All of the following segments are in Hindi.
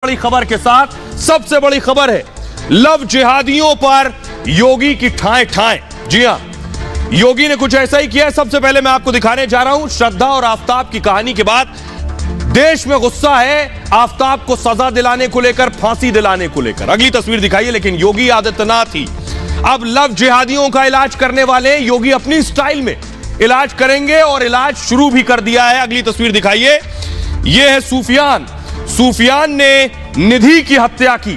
बड़ी खबर के साथ सबसे बड़ी खबर है लव जिहादियों पर योगी की ठाएं ठाएं। जी हां, योगी ने कुछ ऐसा ही किया है। सबसे पहले मैं आपको दिखाने जा रहा हूं श्रद्धा और आफताब की कहानी के बाद देश में गुस्सा है आफताब को सजा दिलाने को लेकर, फांसी दिलाने को लेकर। अगली तस्वीर दिखाइए। लेकिन योगी आदित्यनाथ ही अब लव जिहादियों का इलाज करने वाले। योगी अपनी स्टाइल में इलाज करेंगे और इलाज शुरू भी कर दिया है। अगली तस्वीर दिखाइए। यह है सूफियान ने निधि की हत्या की।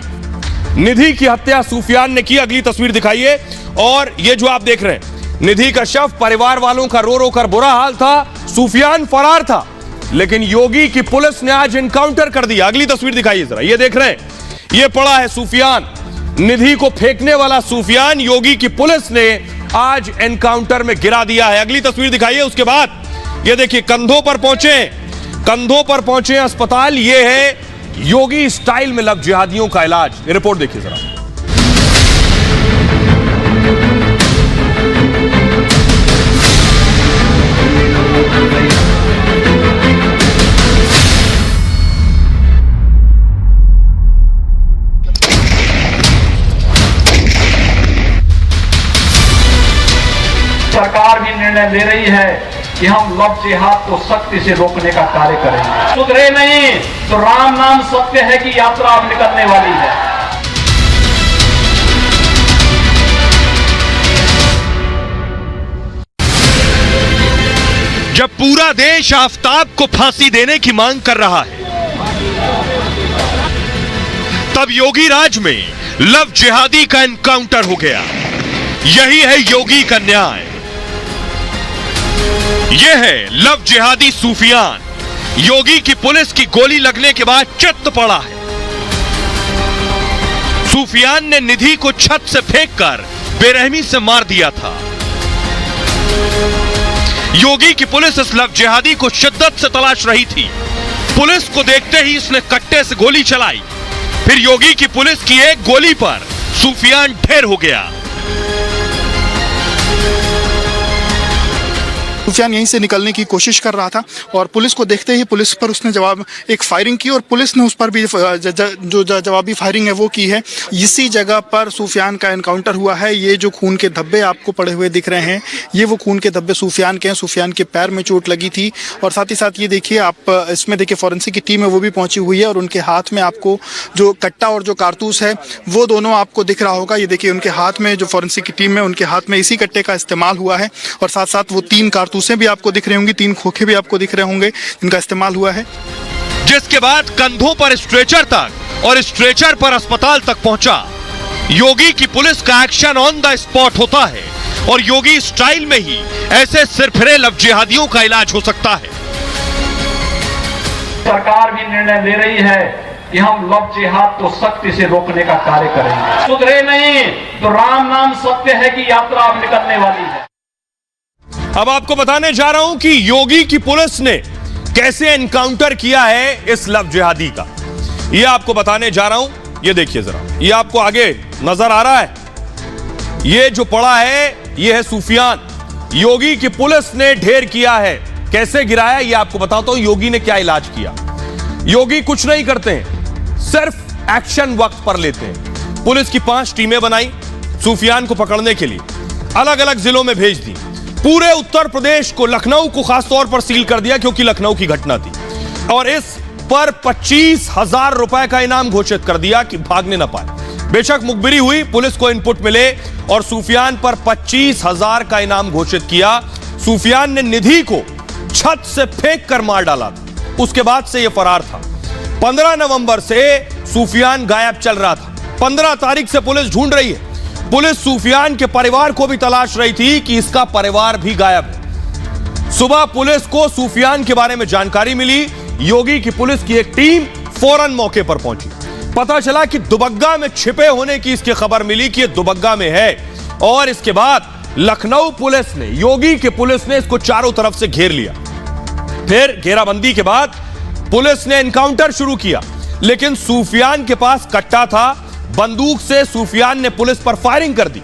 निधि की हत्या सूफियान ने की। अगली तस्वीर दिखाइए। और ये जो आप देख रहे हैं निधि का शव, परिवार वालों का रो रो कर बुरा हाल था। सूफियान फरार था लेकिन योगी की पुलिस ने आज एनकाउंटर कर दिया। अगली तस्वीर दिखाइए जरा। ये देख रहे हैं, ये पड़ा है सूफियान, निधि को फेंकने वाला सूफियान। योगी की पुलिस ने आज एनकाउंटर में गिरा दिया है। अगली तस्वीर दिखाइए। उसके बाद ये देखिए, कंधों पर पहुंचे अस्पताल। ये है योगी स्टाइल में लव जिहादियों का इलाज। ये रिपोर्ट देखिए जरा। सरकार भी निर्णय ले रही है कि हम लव जिहाद को सख्ती से रोकने का कार्य करेंगे। सुधरे नहीं तो राम नाम सत्य है कि यात्रा अब निकलने वाली है। जब पूरा देश आफताब को फांसी देने की मांग कर रहा है, तब योगी राज में लव जिहादी का एनकाउंटर हो गया। यही है योगी का न्याय। यह है लव जिहादी सूफियान। योगी की पुलिस की गोली लगने के बाद चित्त पड़ा है। सूफियान ने निधि को छत से फेंककर बेरहमी से मार दिया था। योगी की पुलिस इस लव जिहादी को शिद्दत से तलाश रही थी। पुलिस को देखते ही इसने कट्टे से गोली चलाई। फिर योगी की पुलिस की एक गोली पर सूफियान ढेर हो गया। सूफियान यहीं से निकलने की कोशिश कर रहा था और पुलिस को देखते ही पुलिस पर उसने एक फायरिंग की और पुलिस ने उस पर भी जो जवाबी फायरिंग है वो की है। इसी जगह पर सूफियान का एनकाउंटर हुआ है। ये जो खून के धब्बे आपको पड़े हुए दिख रहे हैं, ये वो खून के धब्बे सूफियान के हैं। सूफियान के पैर में चोट लगी थी और साथ ही साथ ये देखिए, आप इसमें देखिए फॉरेंसिक की टीम है वो भी पहुंची हुई है और उनके हाथ में आपको जो कट्टा और जो कारतूस है वो दोनों आपको दिख रहा होगा। ये देखिए, उनके हाथ में जो फॉरेंसिक की टीम है उनके हाथ में इसी कट्टे का इस्तेमाल हुआ है और साथ साथ वो 3 कारतूसें भी आपको दिख रही होंगी, 3 खोखे भी आपको दिख रहे होंगे जिनका इस्तेमाल हुआ है। जिसके बाद कंधों पर स्ट्रेचर तक और स्ट्रेचर पर अस्पताल तक पहुंचा। योगी की पुलिस का एक्शन ऑन द स्पॉट होता है और योगी स्टाइल में ही ऐसे सिरफिरे लव जिहादियों का इलाज हो सकता है। सरकार भी निर्णय ले रही है कि हम लव जिहाद को सख्ती से रोकने का कार्य करेंगे। सुधरे नहीं तो राम नाम सत्य है कि यात्रा अब निकलने वाली है। अब आपको बताने जा रहा हूं कि योगी की पुलिस ने कैसे एनकाउंटर किया है इस लव जिहादी का। यह आपको बताने जा रहा हूं। यह देखिए जरा, यह आपको आगे नजर आ रहा है। यह जो पड़ा है यह है सूफियान। योगी की पुलिस ने ढेर किया है। कैसे गिराया यह आपको बताता हूं। योगी ने क्या इलाज किया। योगी कुछ नहीं करते हैं, सिर्फ एक्शन वक्त पर लेते हैं। पुलिस की 5 टीमें बनाई सूफियान को पकड़ने के लिए, अलग अलग जिलों में भेज दी। पूरे उत्तर प्रदेश को, लखनऊ को खास तौर पर सील कर दिया क्योंकि लखनऊ की घटना थी और इस पर 25,000 रुपए का इनाम घोषित कर दिया कि भागने ना पाए। बेशक मुखबिरी हुई, पुलिस को इनपुट मिले और सूफियान पर 25,000 का इनाम घोषित किया। सूफियान ने निधि को छत से फेंक कर मार डाला था। उसके बाद से यह फरार था। 15 नवंबर से सूफियान गायब चल रहा था। 15 तारीख से पुलिस ढूंढ रही है। पुलिस सूफियान के परिवार को भी तलाश रही थी कि इसका परिवार भी गायब है। सुबह पुलिस को सूफियान के बारे में जानकारी मिली। योगी की पुलिस की एक टीम फौरन मौके पर पहुंची। पता चला कि दुबग्गा में छिपे होने की इसकी खबर मिली कि यह दुबग्गा में है और इसके बाद लखनऊ पुलिस ने, योगी की पुलिस ने इसको चारों तरफ से घेर लिया। फिर घेराबंदी के बाद पुलिस ने एनकाउंटर शुरू किया लेकिन सूफियान के पास कट्टा था। बंदूक से सूफियान ने पुलिस पर फायरिंग कर दी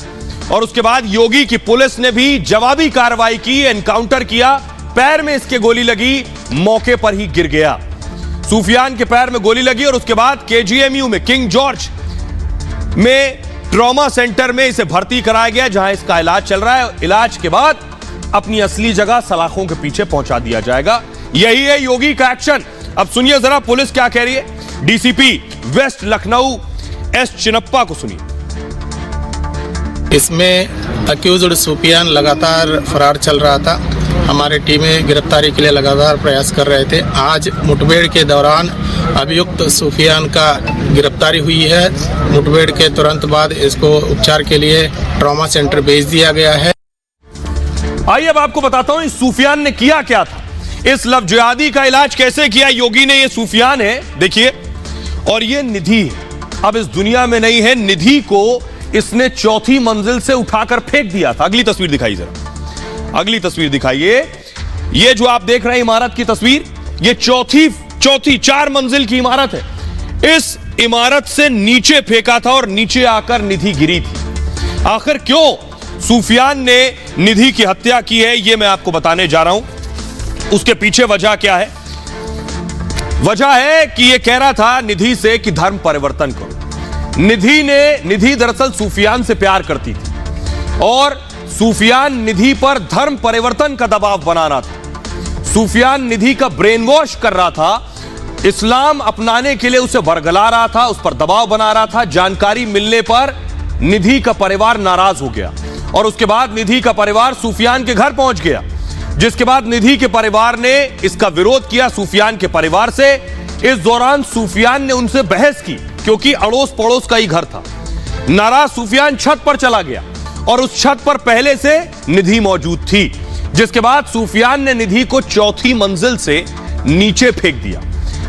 और उसके बाद योगी की पुलिस ने भी जवाबी कार्रवाई की, एनकाउंटर किया। पैर में इसके गोली लगी, मौके पर ही गिर गया। सूफियान के पैर में गोली लगी और उसके बाद केजीएमयू में किंग जॉर्ज में ट्रॉमा सेंटर में इसे भर्ती कराया गया, जहां इसका इलाज चल रहा है। इलाज के बाद अपनी असली जगह सलाखों के पीछे पहुंचा दिया जाएगा। यही है योगी का एक्शन। अब सुनिए जरा पुलिस क्या कह रही है। DCP waste Lucknow S Chinappa को सुनिए। इसमें अक्यूज्ड सूफियान लगातार फरार चल रहा था। हमारी टीमें गिरफ्तारी के लिए लगातार प्रयास कर रहे थे। आज मुठभेड़ के दौरान अभियुक्त सूफियान का गिरफ्तारी हुई है। मुठभेड़ के तुरंत बाद इसको उपचार के लिए ट्रॉमा सेंटर भेज दिया गया है। आइए अब आपको बताता हूं इस सूफियान ने किया क्या था, इस लव जिहादी का इलाज कैसे किया योगी ने। ये सूफियान है देखिए, और ये निधि है। अब इस दुनिया में नहीं है। निधि को इसने चौथी मंजिल से उठाकर फेंक दिया था। अगली तस्वीर दिखाइए जरा, अगली तस्वीर दिखाइए। ये जो आप देख रहे हैं इमारत की तस्वीर, ये चौथी 4 मंजिल की इमारत है। इस इमारत से नीचे फेंका था और नीचे आकर निधि गिरी थी। आखिर क्यों सूफियान ने निधि की हत्या की है, यह मैं आपको बताने जा रहा हूं। उसके पीछे वजह क्या है? वजह है कि यह कह रहा था निधि से कि धर्म परिवर्तन करो। निधि दरअसल सूफियान से प्यार करती थी और सूफियान निधि पर धर्म परिवर्तन का दबाव बना रहा था। सूफियान निधि का ब्रेन वॉश कर रहा था, इस्लाम अपनाने के लिए उसे बरगला रहा था, उस पर दबाव बना रहा था। जानकारी मिलने पर निधि का परिवार नाराज हो गया और उसके बाद निधि का परिवार सूफियान के घर पहुंच गया, जिसके बाद निधि के परिवार ने इसका विरोध किया सूफियान के परिवार से। इस दौरान सूफियान ने उनसे बहस की क्योंकि अड़ोस पड़ोस का ही घर था। नाराज सूफियान छत पर चला गया और उस छत पर पहले से निधि मौजूद थी, जिसके बाद सूफियान ने निधि को चौथी मंजिल से नीचे फेंक दिया।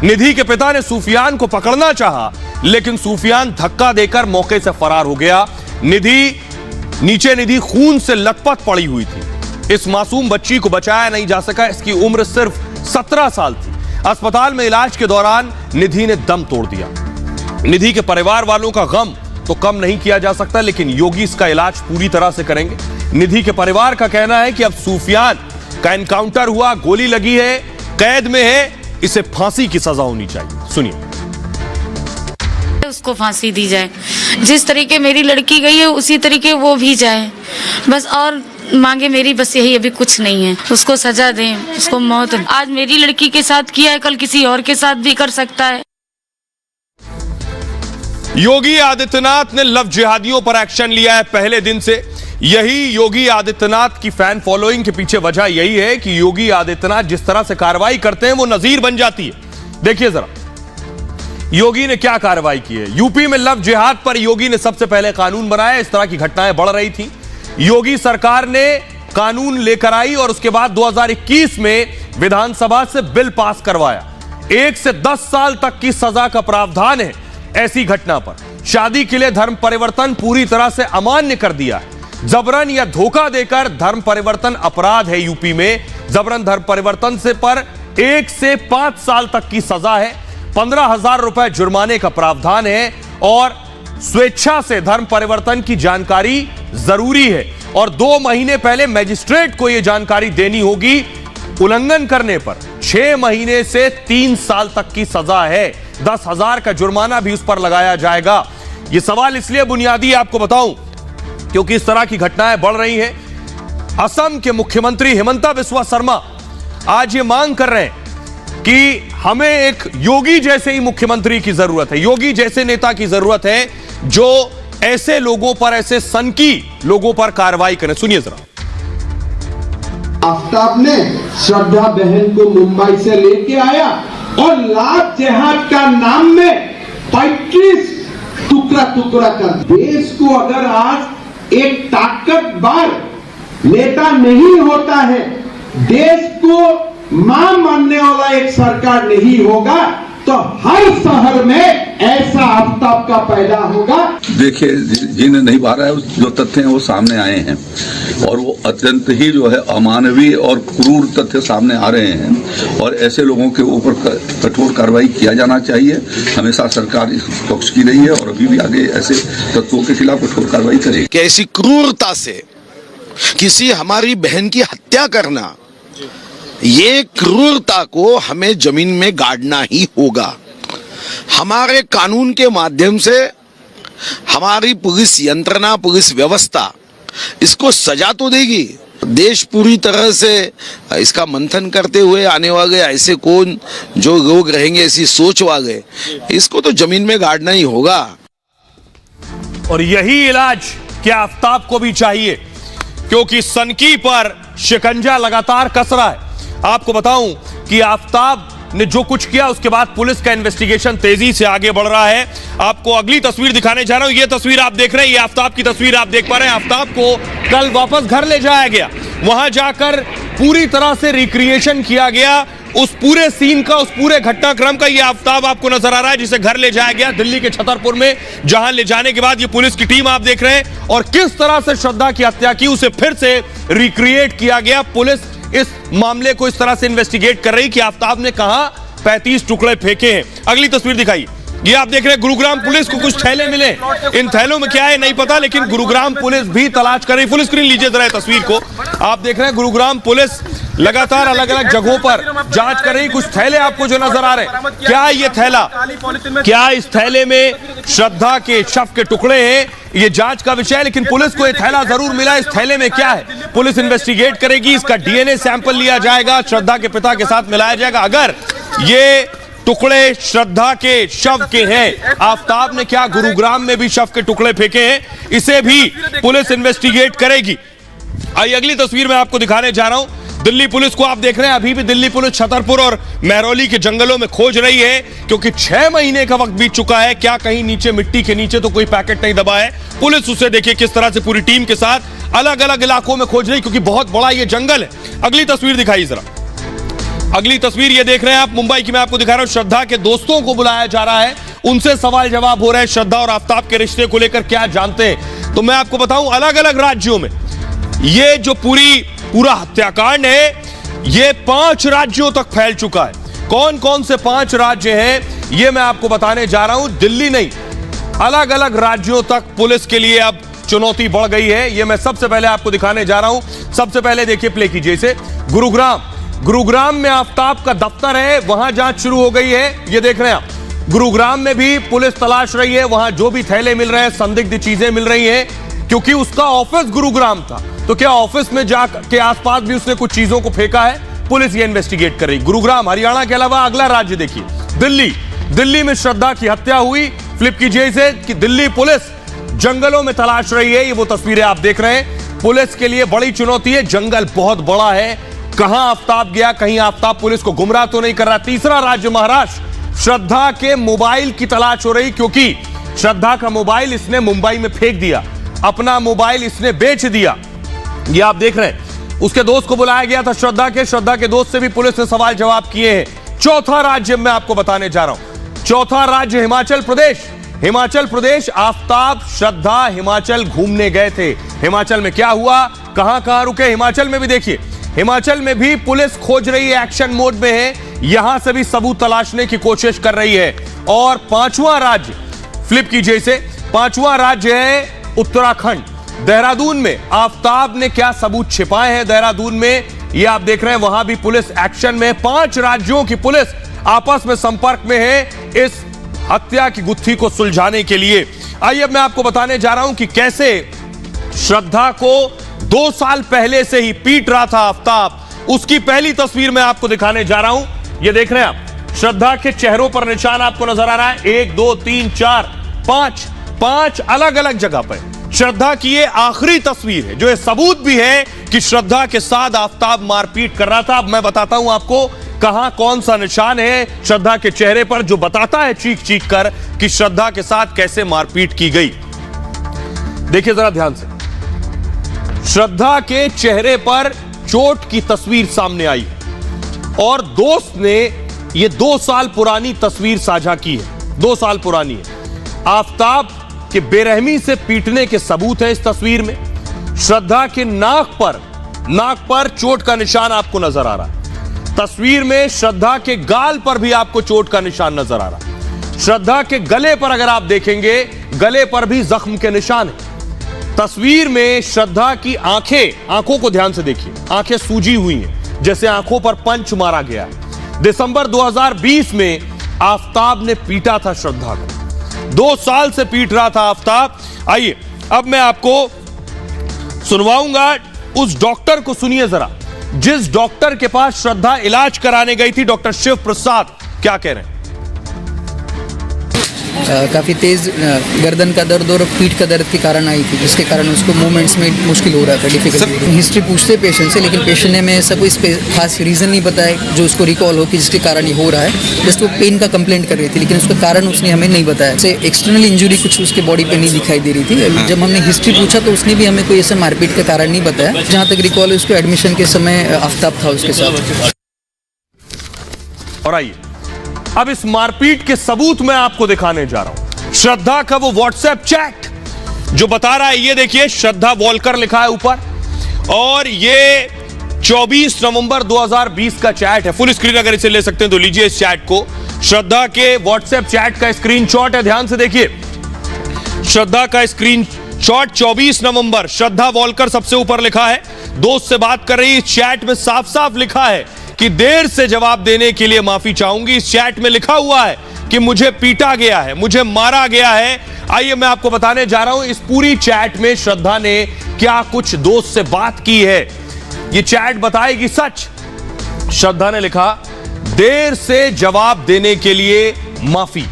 निधि के पिता ने सूफियान को पकड़ना चाहा, लेकिन सूफियान धक्का देकर मौके से फरार हो गया। निधि खून से लथपथ पड़ी हुई थी। इस मासूम बच्ची को बचाया नहीं जा सका। इसकी उम्र सिर्फ 17 साल थी। अस्पताल में इलाज के दौरान निधि ने दम तोड़ दिया। निधि के परिवार वालों का गम तो कम नहीं किया जा सकता, लेकिन योगी इसका इलाज पूरी तरह से करेंगे। निधि के परिवार का कहना है कि अब सूफियान का एनकाउंटर हुआ, गोली लगी है, कैद में है, इसे फांसी की सजा होनी चाहिए। सुनिए। उसको फांसी दी जाए, जिस तरीके मेरी लड़की गई है उसी तरीके वो भी जाए बस, और मांगे मेरी बस यही, अभी कुछ नहीं है। उसको सजा दें, उसको मौत। आज मेरी लड़की के साथ किया है, कल किसी और के साथ भी कर सकता है। योगी आदित्यनाथ ने लव जिहादियों पर एक्शन लिया है पहले दिन से। यही योगी आदित्यनाथ की फैन फॉलोइंग के पीछे वजह यही है कि योगी आदित्यनाथ जिस तरह से कार्रवाई करते हैं वो नजीर बन जाती है। देखिए जरा योगी ने क्या कार्रवाई की है। यूपी में लव जिहाद पर योगी ने सबसे पहले कानून बनाया। इस तरह की घटनाएं बढ़ रही थी, योगी सरकार ने कानून लेकर आई और उसके बाद 2021 में विधानसभा से बिल पास करवाया। 1 से 10 साल तक की सजा का प्रावधान है ऐसी घटना पर। शादी के लिए धर्म परिवर्तन पूरी तरह से अमान्य कर दिया है। जबरन या धोखा देकर धर्म परिवर्तन अपराध है यूपी में। जबरन धर्म परिवर्तन से पर 1 से 5 साल तक की सजा है। 15,000 रुपए जुर्माने का प्रावधान है और स्वेच्छा से धर्म परिवर्तन की जानकारी जरूरी है और 2 महीने पहले मजिस्ट्रेट को यह जानकारी देनी होगी। उल्लंघन करने पर 6 महीने से 3 साल तक की सजा है। 10,000 का जुर्माना भी उस पर लगाया जाएगा। यह सवाल इसलिए बुनियादी आपको बताऊं क्योंकि इस तरह की घटनाएं बढ़ रही हैं। असम के मुख्यमंत्री हिमंता बिस्वा शर्मा आज ये मांग कर रहे हैं कि हमें एक योगी जैसे ही मुख्यमंत्री की जरूरत है, योगी जैसे नेता की जरूरत है जो ऐसे लोगों पर, ऐसे सनकी लोगों पर कार्रवाई करें। सुनिए जरा। आफ्ताब ने श्रद्धा बहन को मुंबई से लेके आया और लव जिहाद का नाम में 25 टुकड़ा कर देश को अगर आज एक ताकतवर नेता नहीं होता है, देश को मां मानने वाला एक सरकार नहीं होगा, तो हर शहर में ऐसा आफ्ताब का पैदा होगा। देखिए जिन्हें नहीं पा रहा है, जो तथ्य हैं वो सामने आए हैं और वो अत्यंत ही जो है अमानवीय और क्रूर तथ्य सामने आ रहे हैं और ऐसे लोगों के ऊपर कठोर कार्रवाई किया जाना चाहिए। हमेशा सरकार इस पक्ष की रही है और अभी भी आगे ऐसे तत्वों के खिलाफ कठोर कार्रवाई करेगी। कि ऐसी क्रूरता से किसी हमारी बहन की हत्या करना ये क्रूरता को हमें जमीन में गाड़ना ही होगा। हमारे कानून के माध्यम से हमारी पुलिस यंत्रणा, पुलिस व्यवस्था इसको सजा तो देगी। देश पूरी तरह से इसका मंथन करते हुए आने वाले ऐसे कौन जो लोग रहेंगे ऐसी सोच वाले, इसको तो जमीन में गाड़ना ही होगा। और यही इलाज क्या आफ्ताब को भी चाहिए, क्योंकि सनकी पर शिकंजा लगातार कस रहा है। आपको बताऊं कि आफ्ताब ने जो कुछ किया उसके बाद पुलिस का इन्वेस्टिगेशन तेजी से आगे बढ़ रहा है। आपको अगली तस्वीर दिखाने जा रहा हूं। यह तस्वीर आप देख रहे हैं, ये आफ्ताब की तस्वीर आप देख पा रहे हैं। आफ्ताब को कल वापस घर ले जाया गया, वहां जाकर पूरी तरह से रिक्रिएशन किया गया उस पूरे सीन का, उस पूरे घटनाक्रम का। ये आफ्ताब आपको नजर आ रहा है जिसे घर ले जाया गया दिल्ली के छतरपुर में, जहां ले जाने के बाद ये पुलिस की टीम आप देख रहे हैं और किस तरह से श्रद्धा की हत्या की उसे फिर से रिक्रिएट किया गया। पुलिस इस मामले को इस तरह से इन्वेस्टिगेट कर रही कि आफ्ताब ने कहां 35 टुकड़े फेंके हैं। अगली तस्वीर दिखाई, ये आप देख रहे हैं गुरुग्राम पुलिस को कुछ थैले मिले। इन थैलों में क्या है नहीं पता, लेकिन गुरुग्राम पुलिस भी तलाश कर रही। फुल स्क्रीन लीजिए जरा तस्वीर को, आप देख रहे हैं गुरुग्राम पुलिस लगातार अलग अलग जगहों पर जांच कर रही। कुछ थैले आपको जो नजर आ रहे हैं, क्या ये थैला, क्या इस थैले में श्रद्धा के शव के टुकड़े हैं, ये जांच का विषय है। लेकिन पुलिस को ये थैला जरूर मिला। इस थैले में क्या है पुलिस इन्वेस्टिगेट करेगी, इसका डीएनए सैंपल लिया जाएगा, श्रद्धा के पिता के साथ मिलाया जाएगा। अगर ये टुकड़े श्रद्धा के शव के हैं, आफ्ताब ने क्या गुरुग्राम में भी शव के टुकड़े फेंके हैं, इसे भी पुलिस इन्वेस्टिगेट करेगी। आइए अगली तस्वीर में आपको दिखाने जा रहा हूं। दिल्ली पुलिस को आप देख रहे हैं, अभी भी दिल्ली पुलिस छतरपुर और महरौली के जंगलों में खोज रही है, क्योंकि 6 महीने का वक्त बीत चुका है। क्या कहीं नीचे मिट्टी के नीचे तो कोई पैकेट नहीं दबा है? पुलिस उसे देखिए किस तरह से पूरी टीम के साथ अलग अलग इलाकों में खोज रही, क्योंकि बहुत बड़ा ये जंगल है। अगली तस्वीर दिखाई जरा, अगली तस्वीर ये देख रहे हैं आप मुंबई की, मैं आपको दिखा रहा हूं। श्रद्धा के दोस्तों को बुलाया जा रहा है, उनसे सवाल जवाब हो रहे हैं श्रद्धा और आफ्ताब के रिश्ते को लेकर क्या जानते हैं। तो मैं आपको बताऊं, अलग अलग राज्यों में ये जो पूरा हत्याकांड है ये 5 राज्यों तक फैल चुका है। कौन कौन से 5 राज्य हैं ये मैं आपको बताने जा रहा हूं। दिल्ली नहीं, अलग अलग राज्यों तक पुलिस के लिए अब चुनौती बढ़ गई है। ये मैं सबसे पहले आपको दिखाने जा रहा हूं। सबसे पहले देखिए, प्ले कीजिए इसे। गुरुग्राम में आफ्ताब का दफ्तर है, वहां जांच शुरू हो गई है। ये देख रहे हैं आप, गुरुग्राम में भी पुलिस तलाश रही है। वहां जो भी थैले मिल रहे हैं, संदिग्ध चीजें मिल रही हैं, क्योंकि उसका ऑफिस गुरुग्राम था। तो क्या ऑफिस में जाके आसपास भी उसने कुछ चीजों को फेंका है? पुलिस ये इन्वेस्टिगेट कर रही। गुरुग्राम, हरियाणा के अलावा अगला राज्य देखिए दिल्ली में श्रद्धा की हत्या हुई। फ्लिप कीजिए इसे कि दिल्ली पुलिस जंगलों में तलाश रही है। ये वो तस्वीरें आप देख रहे हैं। पुलिस के लिए बड़ी चुनौती है, जंगल बहुत बड़ा है। कहां आफ्ताब गया, कहीं आफ्ताब पुलिस को गुमराह तो नहीं कर रहा। तीसरा राज्य महाराष्ट्र, श्रद्धा के मोबाइल की तलाश हो रही, क्योंकि श्रद्धा का मोबाइल इसने मुंबई में फेंक दिया, अपना मोबाइल इसने बेच दिया। ये आप देख रहे हैं। उसके दोस्त को बुलाया गया था, श्रद्धा के दोस्त से भी पुलिस ने सवाल जवाब किए हैं। चौथा राज्य मैं आपको बताने जा रहा हूं, चौथा राज्य हिमाचल प्रदेश। आफ्ताब, श्रद्धा हिमाचल घूमने गए थे। हिमाचल में क्या हुआ, कहां रुके, हिमाचल में भी देखिए। हिमाचल में भी पुलिस खोज रही है, एक्शन मोड में है, यहां से भी सबूत तलाशने की कोशिश कर रही है। और 5वां राज्य, फ्लिप कीजिए इसे, 5वां राज्य है उत्तराखंड। देहरादून में आफ्ताब ने क्या सबूत छिपाए हैं देहरादून में, ये आप देख रहे हैं। वहां भी पुलिस एक्शन में, 5 राज्यों की पुलिस आपस में संपर्क में है इस हत्या की गुत्थी को सुलझाने के लिए। आइए अब मैं आपको बताने जा रहा हूं कि कैसे श्रद्धा को 2 साल पहले से ही पीट रहा था आफ्ताब। उसकी पहली तस्वीर मैं आपको दिखाने जा रहा हूं। ये देख रहे हैं आप, श्रद्धा के चेहरों पर निशान आपको नजर आ रहा है। 1 2 3 4 5 अलग अलग जगह पर श्रद्धा की ये आखिरी तस्वीर है, जो ये सबूत भी है कि श्रद्धा के साथ आफ्ताब मारपीट कर रहा था। अब मैं बताता हूं आपको कहां कौन सा निशान है श्रद्धा के चेहरे पर, जो बताता है चीख चीख कर कि श्रद्धा के साथ कैसे मारपीट की गई। देखिए जरा ध्यान से, श्रद्धा के चेहरे पर चोट की तस्वीर सामने आई और दोस्त ने ये 2 साल पुरानी तस्वीर साझा की है। 2 साल पुरानी है। आफ्ताब के बेरहमी से पीटने के सबूत है इस तस्वीर में। श्रद्धा के नाक पर चोट का निशान आपको नजर आ रहा है। तस्वीर में श्रद्धा के गाल पर भी आपको चोट का निशान नजर आ रहा है। श्रद्धा के गले पर अगर आप देखेंगे, गले पर भी जख्म के निशान है। तस्वीर में श्रद्धा की आंखों को ध्यान से देखिए, आंखें सूजी हुई हैं, जैसे आंखों पर पंच मारा गया है। दिसंबर 2020 में आफताब ने पीटा था श्रद्धा को। 2 साल से पीट रहा था आफताब। आइए अब मैं आपको सुनवाऊंगा उस डॉक्टर को, सुनिए जरा, जिस डॉक्टर के पास श्रद्धा इलाज कराने गई थी, डॉक्टर शिव प्रसाद, क्या कह रहे हैं। काफ़ी तेज़ गर्दन का दर्द और पीठ का दर्द के कारण आई थी, जिसके कारण उसको मूवमेंट्स में मुश्किल हो रहा था, डिफिकल्टी। हिस्ट्री पूछते पेशेंट से, लेकिन पेशेंट ने हमें ऐसा कोई खास रीज़न नहीं बताया जो उसको रिकॉल हो कि जिसके कारण ये हो रहा है। जस्ट वो पेन का कंप्लेंट कर रही थी, लेकिन उसका कारण उसने हमें नहीं बताया। से एक्सटर्नल इंजरी कुछ उसके बॉडी पे नहीं दिखाई दे रही थी। जब हमने हिस्ट्री पूछा तो उसने भी हमें कोई ऐसा मारपीट का कारण नहीं बताया। जहाँ तक रिकॉल है, उसको एडमिशन के समय आफताब था उसके साथ। और आइए अब इस मारपीट के सबूत मैं आपको दिखाने जा रहा हूं। श्रद्धा का वो व्हाट्सएप चैट जो बता रहा है, ये देखिए, श्रद्धा वॉलकर लिखा है ऊपर, और ये 24 नवंबर 2020 का चैट है। फुल स्क्रीन अगर इसे ले सकते हैं तो लीजिए इस चैट को। श्रद्धा के व्हाट्सएप चैट का स्क्रीनशॉट है, ध्यान से देखिए। श्रद्धा का स्क्रीनशॉट 24 नवंबर, श्रद्धा वॉलकर सबसे ऊपर लिखा है, दोस्त से बात कर रही है। इस चैट में साफ साफ लिखा है कि देर से जवाब देने के लिए माफी चाहूंगी। इस चैट में लिखा हुआ है कि मुझे पीटा गया है, मुझे मारा गया है। आइए मैं आपको बताने जा रहा हूं इस पूरी चैट में श्रद्धा ने क्या कुछ दोस्त से बात की है। ये चैट बताएगी सच। श्रद्धा ने लिखा, देर से जवाब देने के लिए माफी।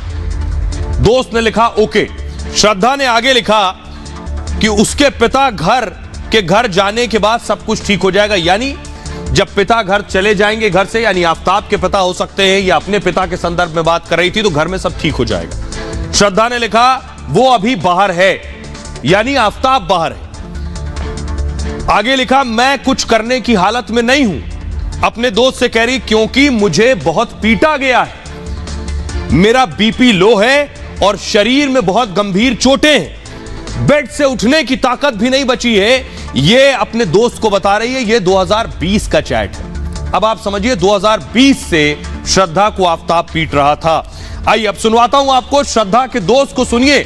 दोस्त ने लिखा ओके। श्रद्धा ने आगे लिखा कि उसके पिता घर जाने के बाद सब कुछ ठीक हो जाएगा। यानी जब पिता घर चले जाएंगे घर से, यानी आफताब के पिता हो सकते हैं या अपने पिता के संदर्भ में बात कर रही थी, तो घर में सब ठीक हो जाएगा। श्रद्धा ने लिखा वो अभी बाहर है, यानी आफताब बाहर है। आगे लिखा, मैं कुछ करने की हालत में नहीं हूं। अपने दोस्त से कह रही क्योंकि मुझे बहुत पीटा गया है, मेरा बीपी लो है और शरीर में बहुत गंभीर चोटें हैं, बेड से उठने की ताकत भी नहीं बची है। ये अपने दोस्त को बता रही है। ये 2020 का चैट है। अब आप समझिए 2020 से श्रद्धा को आफताब पीट रहा था। आइए अब सुनवाता हूं आपको श्रद्धा के दोस्त को, सुनिए,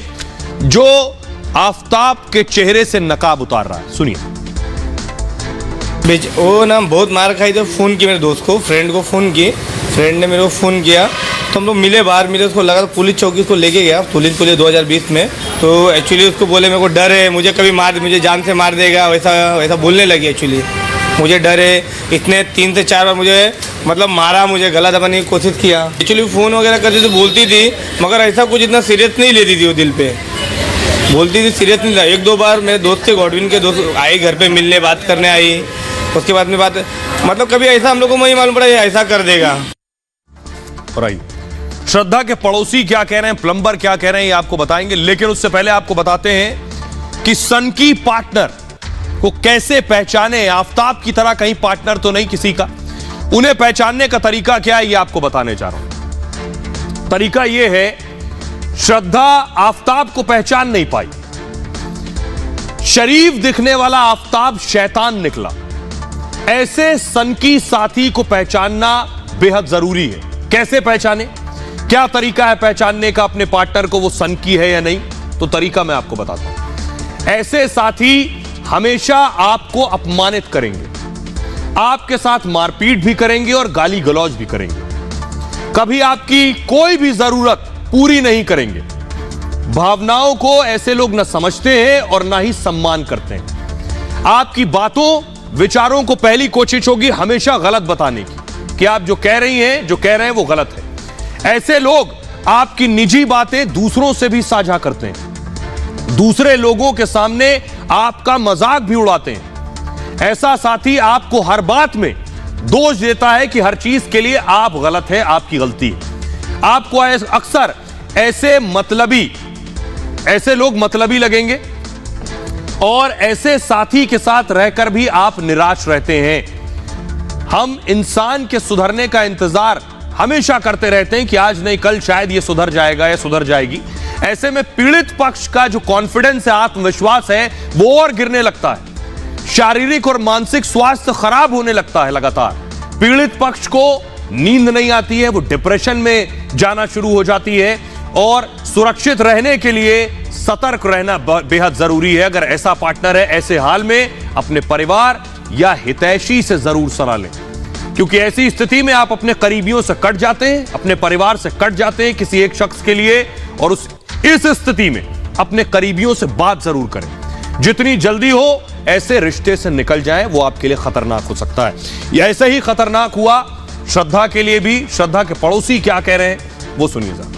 जो आफताब के चेहरे से नकाब उतार रहा है। सुनिए। वो ना बहुत मार खाई तो फ़ोन की मेरे दोस्त को, फ्रेंड को फ़ोन की, फ्रेंड ने मेरे को फ़ोन किया तो हम लोग मिले, बाहर मिले। उसको लगा तो पुलिस चौकी उसको लेके गया, पुलिस 2020 में। तो एक्चुअली उसको बोले मेरे को डर है, मुझे जान से मार देगा, वैसा बोलने लगी। एक्चुअली मुझे डर है, इसने 3 से 4 बार मुझे मतलब मारा, मुझे गला दबाने की कोशिश किया। एक्चुअली फ़ोन वगैरह करती तो बोलती थी, मगर ऐसा कुछ इतना सीरियस नहीं लेती थी वो, दिल पे बोलती थी, सीरियस नहीं था। 1-2 बार मेरे दोस्त थे, गॉडविन के दोस्त आए घर पे मिलने, बात करने आई। उसके बाद में बात मतलब कभी ऐसा हम लोग को नहीं मालूम पड़ा ये ऐसा कर देगा। और आइए श्रद्धा के पड़ोसी क्या कह रहे हैं, प्लम्बर क्या कह रहे हैं, ये आपको बताएंगे। लेकिन उससे पहले आपको बताते हैं कि सनकी पार्टनर को कैसे पहचाने। आफताब की तरह कहीं पार्टनर तो नहीं किसी का। उन्हें पहचानने का तरीका क्या है, ये आपको बताने जा रहा हूं। तरीका ये है, श्रद्धा आफताब को पहचान नहीं पाई। शरीफ दिखने वाला आफताब शैतान निकला। ऐसे सनकी साथी को पहचानना बेहद जरूरी है। कैसे पहचाने, क्या तरीका है पहचानने का अपने पार्टनर को, वो सनकी है या नहीं? तो तरीका मैं आपको बताता हूं। ऐसे साथी हमेशा आपको अपमानित करेंगे, आपके साथ मारपीट भी करेंगे और गाली गलौज भी करेंगे। कभी आपकी कोई भी जरूरत पूरी नहीं करेंगे। भावनाओं को ऐसे लोग न समझते हैं और ना ही सम्मान करते हैं। आपकी बातों विचारों को पहली कोशिश होगी हमेशा गलत बताने की, कि आप जो कह रही हैं, जो कह रहे हैं वो गलत है। ऐसे लोग आपकी निजी बातें दूसरों से भी साझा करते हैं, दूसरे लोगों के सामने आपका मजाक भी उड़ाते हैं। ऐसा साथी आपको हर बात में दोष देता है कि हर चीज के लिए आप गलत है, आपकी गलती है। आपको अक्सर ऐसे लोग मतलबी लगेंगे और ऐसे साथी के साथ रहकर भी आप निराश रहते हैं। हम इंसान के सुधरने का इंतजार हमेशा करते रहते हैं कि आज नहीं कल शायद ये सुधर जाएगा या सुधर जाएगी। ऐसे में पीड़ित पक्ष का जो कॉन्फिडेंस है, आत्मविश्वास है, वो और गिरने लगता है। शारीरिक और मानसिक स्वास्थ्य खराब होने लगता है लगातार। पीड़ित पक्ष को नींद नहीं आती है, वो डिप्रेशन में जाना शुरू हो जाती है। और सुरक्षित रहने के लिए सतर्क रहना बेहद जरूरी है। अगर ऐसा पार्टनर है, ऐसे हाल में अपने परिवार या हितैषी से जरूर सलाह लें। क्योंकि ऐसी स्थिति में आप अपने करीबियों से कट जाते हैं, अपने परिवार से कट जाते हैं किसी एक शख्स के लिए, और इस स्थिति में अपने करीबियों से बात जरूर करें। जितनी जल्दी हो ऐसे रिश्ते से निकल जाएं, वो आपके लिए खतरनाक हो सकता है। यह ऐसे ही खतरनाक हुआ श्रद्धा के लिए भी। श्रद्धा के पड़ोसी क्या कह रहे हैं वो सुनिए जरा।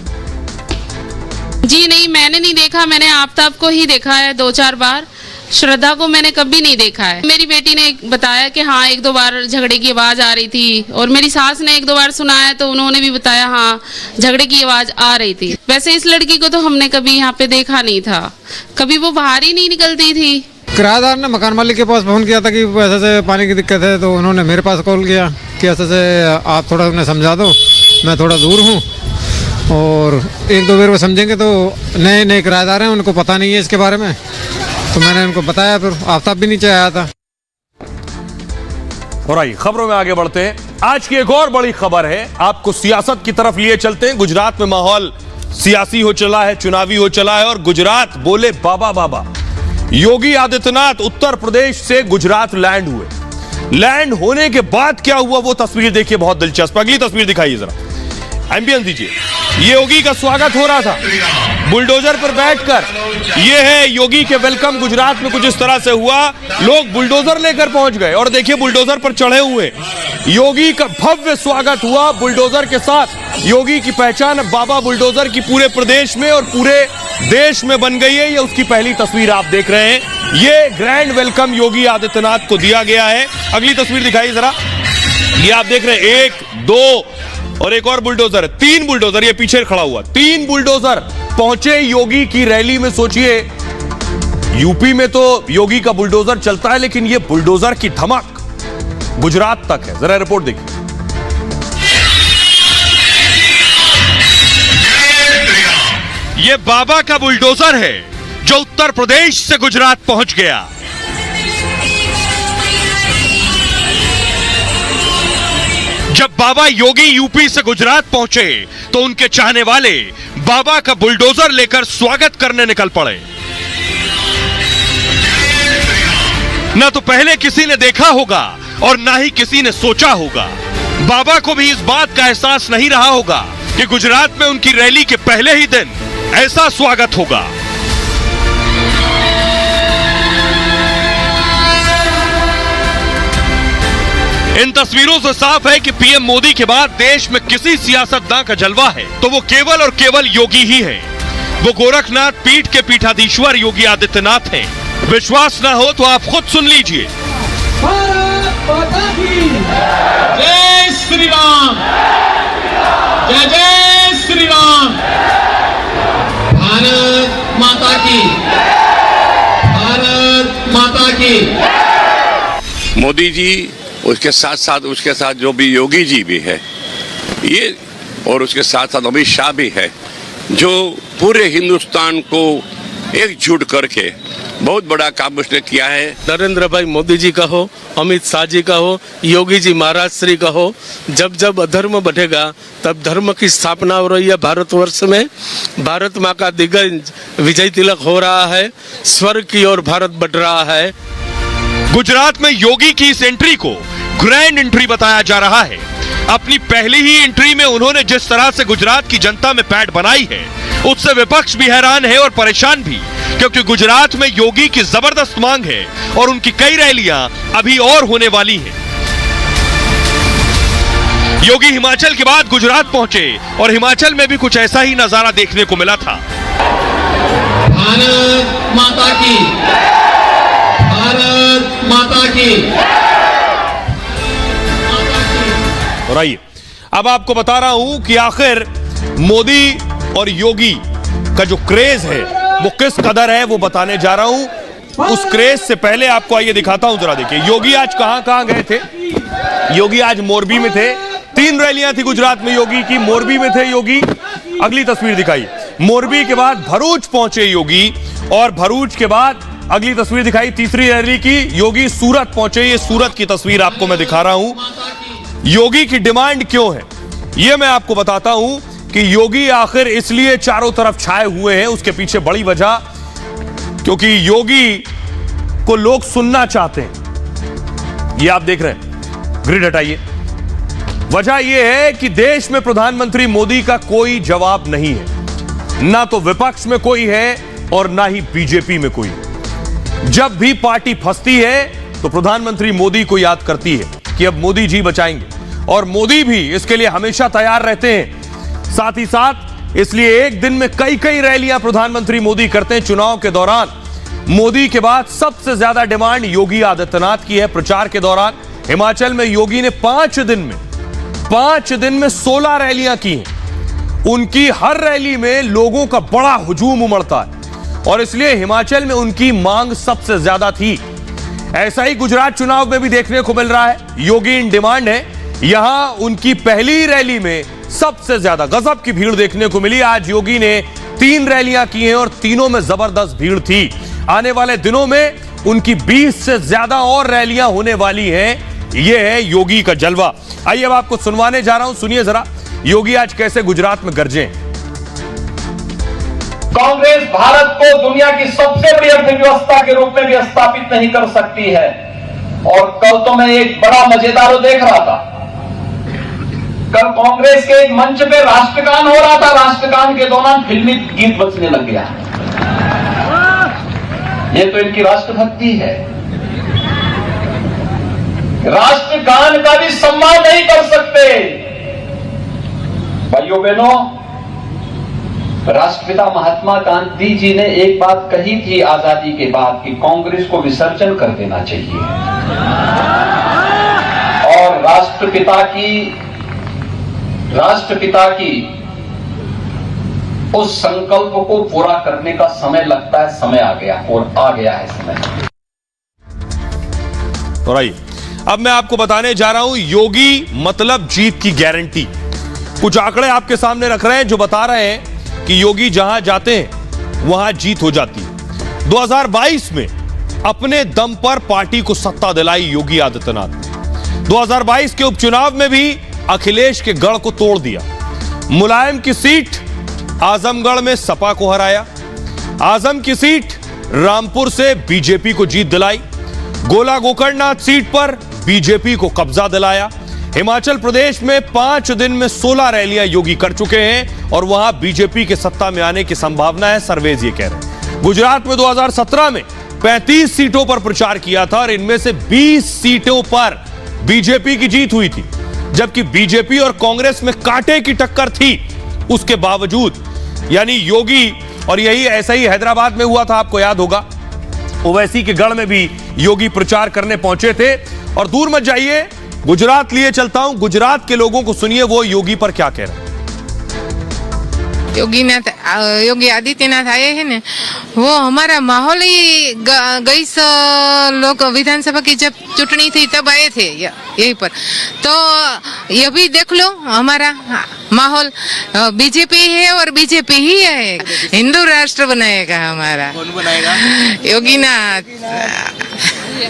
जी नहीं, मैंने नहीं देखा, मैंने आफ्ताब को ही देखा है 2-4 बार। श्रद्धा को मैंने कभी नहीं देखा है। मेरी बेटी ने बताया कि हाँ 1-2 बार झगड़े की आवाज आ रही थी, और मेरी सास ने 1-2 बार सुनाया तो उन्होंने भी बताया हाँ झगड़े की आवाज आ रही थी। वैसे इस लड़की को तो हमने कभी यहाँ पे देखा नहीं था, कभी वो बाहर ही नहीं निकलती थी। किराएदार ने मकान मालिक के पास फोन किया था कि ऐसे से पानी की दिक्कत है, तो उन्होंने मेरे पास कॉल किया कि ऐसे से आप थोड़ा उन्हें समझा दो, मैं थोड़ा दूर हूँ, और 1-2 बार वो समझेंगे। तो नए किराएदार हैं, उनको पता नहीं है इसके बारे में, तो मैंने उनको बताया। फिर आफ्ताब भी नीचे आया था। और आइए खबरों में आगे बढ़ते हैं। आज की एक और बड़ी खबर है, आपको सियासत की तरफ लिए चलते हैं। गुजरात में माहौल सियासी हो चला है, चुनावी हो चला है, और गुजरात बोले बाबा बाबा। योगी आदित्यनाथ उत्तर प्रदेश से गुजरात लैंड हुए। लैंड होने के बाद क्या हुआ वो तस्वीर देखिए, बहुत दिलचस्प। अगली तस्वीर दिखाइए जरा, एम्बियंस दीजिए। ये योगी का स्वागत हो रहा था बुलडोजर पर बैठकर। ये है योगी के वेलकम। गुजरात में कुछ इस तरह से हुआ, लोग बुलडोजर लेकर पहुंच गए, और देखिए बुलडोजर पर चढ़े हुए योगी का भव्य स्वागत हुआ बुलडोजर के साथ। योगी की पहचान बाबा बुलडोजर की पूरे प्रदेश में और पूरे देश में बन गई है। ये उसकी पहली तस्वीर आप देख रहे हैं। ये ग्रैंड वेलकम योगी आदित्यनाथ को दिया गया है। अगली तस्वीर दिखाइए जरा। ये आप देख रहे हैं 1, 2 और एक और बुलडोजर है, 3 बुलडोजर ये पीछे खड़ा हुआ, 3 बुलडोजर पहुंचे योगी की रैली में। सोचिए यूपी में तो योगी का बुलडोजर चलता है, लेकिन ये बुलडोजर की धमक गुजरात तक है। जरा रिपोर्ट देखिए। ये बाबा का बुलडोजर है जो उत्तर प्रदेश से गुजरात पहुंच गया। जब बाबा योगी यूपी से गुजरात पहुंचे तो उनके चाहने वाले बाबा का बुलडोजर लेकर स्वागत करने निकल पड़े। ना तो पहले किसी ने देखा होगा और ना ही किसी ने सोचा होगा। बाबा को भी इस बात का एहसास नहीं रहा होगा कि गुजरात में उनकी रैली के पहले ही दिन ऐसा स्वागत होगा। इन तस्वीरों से साफ है कि पीएम मोदी के बाद देश में किसी सियासतदान का जलवा है तो वो केवल और केवल योगी ही है। वो गोरखनाथ पीठ के पीठाधीश्वर योगी आदित्यनाथ हैं। विश्वास ना हो तो आप खुद सुन लीजिए। जय श्री राम, जय जय श्री राम। भारत माता की, भारत माता की। मोदी जी उसके साथ जो भी योगी जी भी है ये, और उसके साथ साथ अमित शाह भी है, जो पूरे हिंदुस्तान को एकजुट करके बहुत बड़ा काम उसने किया है। नरेंद्र भाई मोदी जी का हो, अमित शाह जी का हो, योगी जी महाराज श्री का हो, जब जब अधर्म बढ़ेगा तब धर्म की स्थापना हो रही है भारतवर्ष में। भारत माँ का दिग्गज विजय तिलक हो रहा है, स्वर्ग की ओर भारत बढ़ रहा है। गुजरात में योगी की इस एंट्री को ग्रैंड एंट्री बताया जा रहा है। अपनी पहली ही एंट्री में उन्होंने जिस तरह से गुजरात की जनता में पैठ बनाई है उससे विपक्ष भी हैरान है और परेशान भी, क्योंकि गुजरात में योगी की जबरदस्त मांग है और उनकी कई रैलियां अभी और होने वाली हैं। योगी हिमाचल के बाद गुजरात पहुंचे और हिमाचल में भी कुछ ऐसा ही नजारा देखने को मिला था। भारत माता की, भारत माता की। और आइए अब आपको बता रहा हूं कि आखिर मोदी और योगी का जो क्रेज है वो किस कदर है, वो बताने जा रहा हूं। उस क्रेज से पहले आपको आइए दिखाता हूं, जरा देखिए योगी आज कहां गए थे। योगी आज मोरबी में थे। 3 रैलियां थी गुजरात में योगी की, मोरबी में थे योगी। अगली तस्वीर दिखाई, मोरबी के बाद भरूच पहुंचे योगी, और भरूच के बाद अगली तस्वीर दिखाई तीसरी रैली की, योगी सूरत पहुंचे। ये सूरत की तस्वीर आपको मैं दिखा रहा हूं। योगी की डिमांड क्यों है ये मैं आपको बताता हूं कि योगी आखिर इसलिए चारों तरफ छाए हुए हैं, उसके पीछे बड़ी वजह, क्योंकि योगी को लोग सुनना चाहते हैं। ये आप देख रहे हैं, ग्रिड हटाइए, वजह यह है कि देश में प्रधानमंत्री मोदी का कोई जवाब नहीं है, ना तो विपक्ष में कोई है और ना ही बीजेपी में कोई। जब भी पार्टी फंसती है तो प्रधानमंत्री मोदी को याद करती है कि अब मोदी जी बचाएंगे, और मोदी भी इसके लिए हमेशा तैयार रहते हैं। साथ ही साथ इसलिए एक दिन में कई कई रैलियां प्रधानमंत्री मोदी करते हैं। चुनाव के दौरान मोदी के बाद सबसे ज्यादा डिमांड योगी आदित्यनाथ की है। प्रचार के दौरान हिमाचल में योगी ने 5 दिन में 16 रैलियां की हैं। उनकी हर रैली में लोगों का बड़ा हुजूम उमड़ता है और इसलिए हिमाचल में उनकी मांग सबसे ज्यादा थी। ऐसा ही गुजरात चुनाव में भी देखने को मिल रहा है। योगी इन डिमांड है। यहां उनकी पहली रैली में सबसे ज्यादा गजब की भीड़ देखने को मिली। आज योगी ने 3 रैलियां की हैं और तीनों में जबरदस्त भीड़ थी। आने वाले दिनों में उनकी 20 से ज्यादा और रैलियां होने वाली हैं। यह है योगी का जलवा। आइए अब आपको सुनवाने जा रहा हूं, सुनिए जरा योगी आज कैसे गुजरात में गरजे। कांग्रेस भारत को दुनिया की सबसे बड़ी अर्थव्यवस्था के रूप में भी स्थापित नहीं कर सकती है। और कल तो मैं एक बड़ा मजेदार देख रहा था। कल कांग्रेस के एक मंच पे राष्ट्रगान हो रहा था। राष्ट्रगान के दौरान फिल्मी गीत बजने लग गया। ये तो इनकी राष्ट्रभक्ति है। राष्ट्रगान का भी सम्मान नहीं कर सकते। भाइयों बहनों, राष्ट्रपिता महात्मा गांधी जी ने एक बात कही थी आजादी के बाद कि कांग्रेस को विसर्जन कर देना चाहिए। और राष्ट्रपिता की उस संकल्प को पूरा करने का समय लगता है। समय आ गया और आ गया है समय। और आइए अब मैं आपको बताने जा रहा हूं योगी मतलब जीत की गारंटी। कुछ आंकड़े आपके सामने रख रहे हैं जो बता रहे हैं कि योगी जहां जाते हैं वहां जीत हो जाती है। 2022 में अपने दम पर पार्टी को सत्ता दिलाई योगी आदित्यनाथ। 2022 के उपचुनाव में भी अखिलेश के गढ़ को तोड़ दिया। मुलायम की सीट आजमगढ़ में सपा को हराया। आजम की सीट रामपुर से बीजेपी को जीत दिलाई। गोला गोकर्णनाथ सीट पर बीजेपी को कब्जा दिलाया। हिमाचल प्रदेश में 5 दिन में 16 रैलियां योगी कर चुके हैं और वहां बीजेपी के सत्ता में आने की संभावना है, सर्वेज ये कह रहे हैं। गुजरात में 2017 में 35 सीटों पर प्रचार किया था और इनमें से 20 सीटों पर बीजेपी की जीत हुई थी, जबकि बीजेपी और कांग्रेस में कांटे की टक्कर थी। उसके बावजूद यानी योगी, और यही ऐसा ही हैदराबाद में हुआ था, आपको याद होगा, ओवैसी के गढ़ में भी योगी प्रचार करने पहुंचे थे। और दूर मत जाइए, गुजरात लिए चलता हूं। गुजरात के लोगों को सुनिए वो योगी पर क्या कह रहे हैं। योगी आदित्यनाथ आए हैं ना, वो हमारा माहौल ही गई लोग विधानसभा की जब चुटनी थी तब आए थे यहीं पर। तो ये भी देख लो हमारा माहौल बीजेपी है और बीजेपी ही है। हिंदू राष्ट्र बनाएगा हमारा। कौन बनाएगा?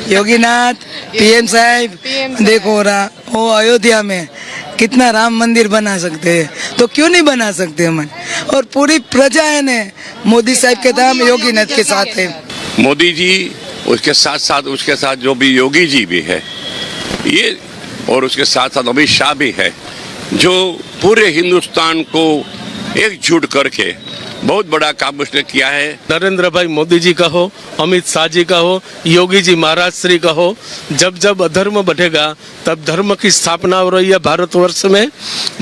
योगीनाथ पीएम साहब देखो रहा वो अयोध्या में कितना राम मंदिर बना सकते हैं, तो क्यों नहीं बना सकते हम। और पूरी प्रजा है ने मोदी साहब के दाम योगीनाथ के साथ है। मोदी जी उसके साथ जो भी योगी जी भी है ये, और उसके साथ साथ अमित शाह भी है, जो पूरे हिंदुस्तान को एकजुट करके बहुत बड़ा काम उसने किया है। नरेंद्र भाई मोदी जी का हो, अमित शाह जी का हो, योगी जी महाराज श्री का हो, जब जब अधर्म बढ़ेगा तब धर्म की स्थापना हो रही है भारतवर्ष में।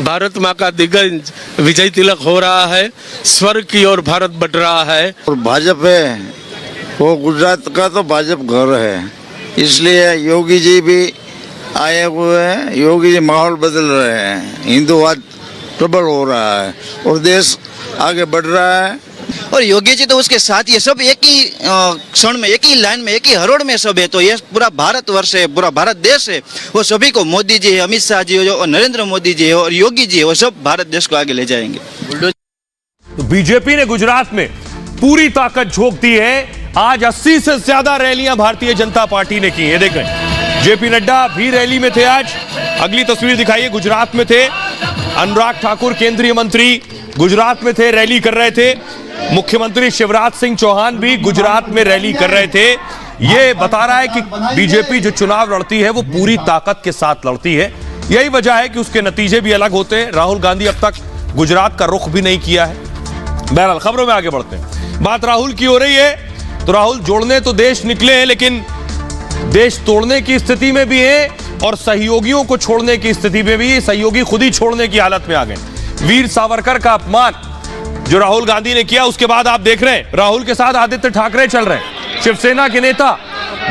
भारत माँ का दिग्गज विजय तिलक हो रहा है, स्वर्ग की ओर भारत बढ़ रहा है। और भाजपा है वो गुजरात का तो भाजपा घर है, इसलिए योगी जी भी आए हुए हैं। योगी जी माहौल बदल रहे हैं, हिंदूवाद प्रबल हो रहा है और देश आगे बढ़ रहा है। और योगी जी तो उसके साथ ये सब एक ही क्षण में, एक ही लाइन में, एक ही हरोड़ में सब है। तो ये पूरा भारतवर्ष है, पूरा भारत देश है, वो सभी को मोदी जी है, अमित शाह जी और नरेंद्र मोदी जी है और योगी जी है, वो सब भारत देश को आगे ले जाएंगे। तो बीजेपी ने गुजरात में पूरी ताकत झोंक दी है। आज 80 से ज्यादा रैलियां भारतीय जनता पार्टी ने की है। देखें जेपी नड्डा भी रैली में थे। आज अगली तस्वीर दिखाइए, गुजरात में थे। अनुराग ठाकुर केंद्रीय मंत्री गुजरात में थे, रैली कर रहे थे। मुख्यमंत्री शिवराज सिंह चौहान भी गुजरात में रैली कर रहे थे। ये बता रहा है कि बीजेपी जो चुनाव लड़ती है वो पूरी ताकत के साथ लड़ती है। यही वजह है कि उसके नतीजे भी अलग होते हैं। राहुल गांधी अब तक गुजरात का रुख भी नहीं किया है। बहरहाल खबरों में आगे बढ़ते हैं। बात राहुल की हो रही है, तो राहुल जोड़ने तो देश निकले हैं, लेकिन देश तोड़ने की स्थिति में भी है और सहयोगियों को छोड़ने की स्थिति में भी। सहयोगी खुद ही छोड़ने की हालत में आ गए। वीर सावरकर का अपमान जो राहुल गांधी ने किया, उसके बाद आप देख रहे हैं राहुल के साथ आदित्य ठाकरे चल रहे हैं। शिवसेना के नेता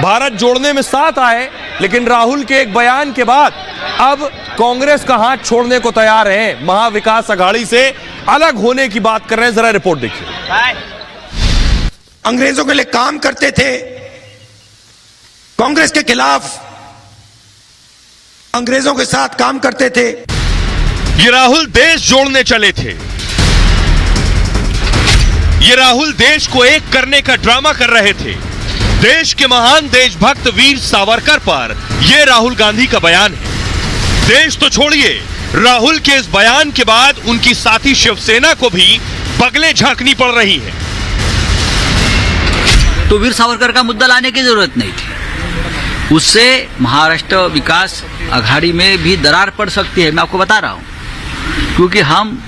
भारत जोड़ने में साथ आए, लेकिन राहुल के एक बयान के बाद अब कांग्रेस का हाथ छोड़ने को तैयार है। महाविकास अघाड़ी से अलग होने की बात कर रहे हैं। जरा रिपोर्ट देखिए। अंग्रेजों के लिए काम करते थे, कांग्रेस के खिलाफ अंग्रेजों के साथ काम करते थे। ये राहुल देश जोड़ने चले थे। ये राहुल देश को एक करने का ड्रामा कर रहे थे। देश के महान देशभक्त वीर सावरकर पर यह राहुल गांधी का बयान है। देश तो छोड़िए, राहुल के इस बयान के बाद उनकी साथी शिवसेना को भी बगलें झांकनी पड़ रही है। तो वीर सावरकर का मुद्दा लाने की जरूरत नहीं थी। उससे महाराष्ट्र विकास अघाड़ी में भी दरार पड़ सकती है। मैं आपको बता रहा हूं, क्योंकि हम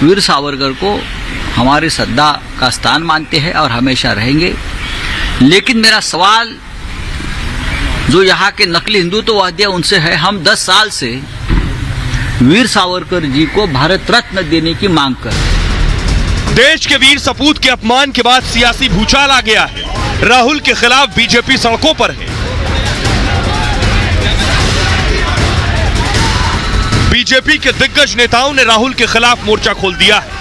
वीर सावरकर को हमारी श्रद्धा का स्थान मानते हैं और हमेशा रहेंगे। लेकिन मेरा सवाल जो यहाँ के नकली हिंदुत्ववादी उनसे है, हम 10 साल से वीर सावरकर जी को भारत रत्न देने की मांग कर रहे हैं। देश के वीर सपूत के अपमान के बाद सियासी भूचाल आ गया है। राहुल के खिलाफ बीजेपी सड़कों पर है। बीजेपी के दिग्गज नेताओं ने राहुल के खिलाफ मोर्चा खोल दिया है।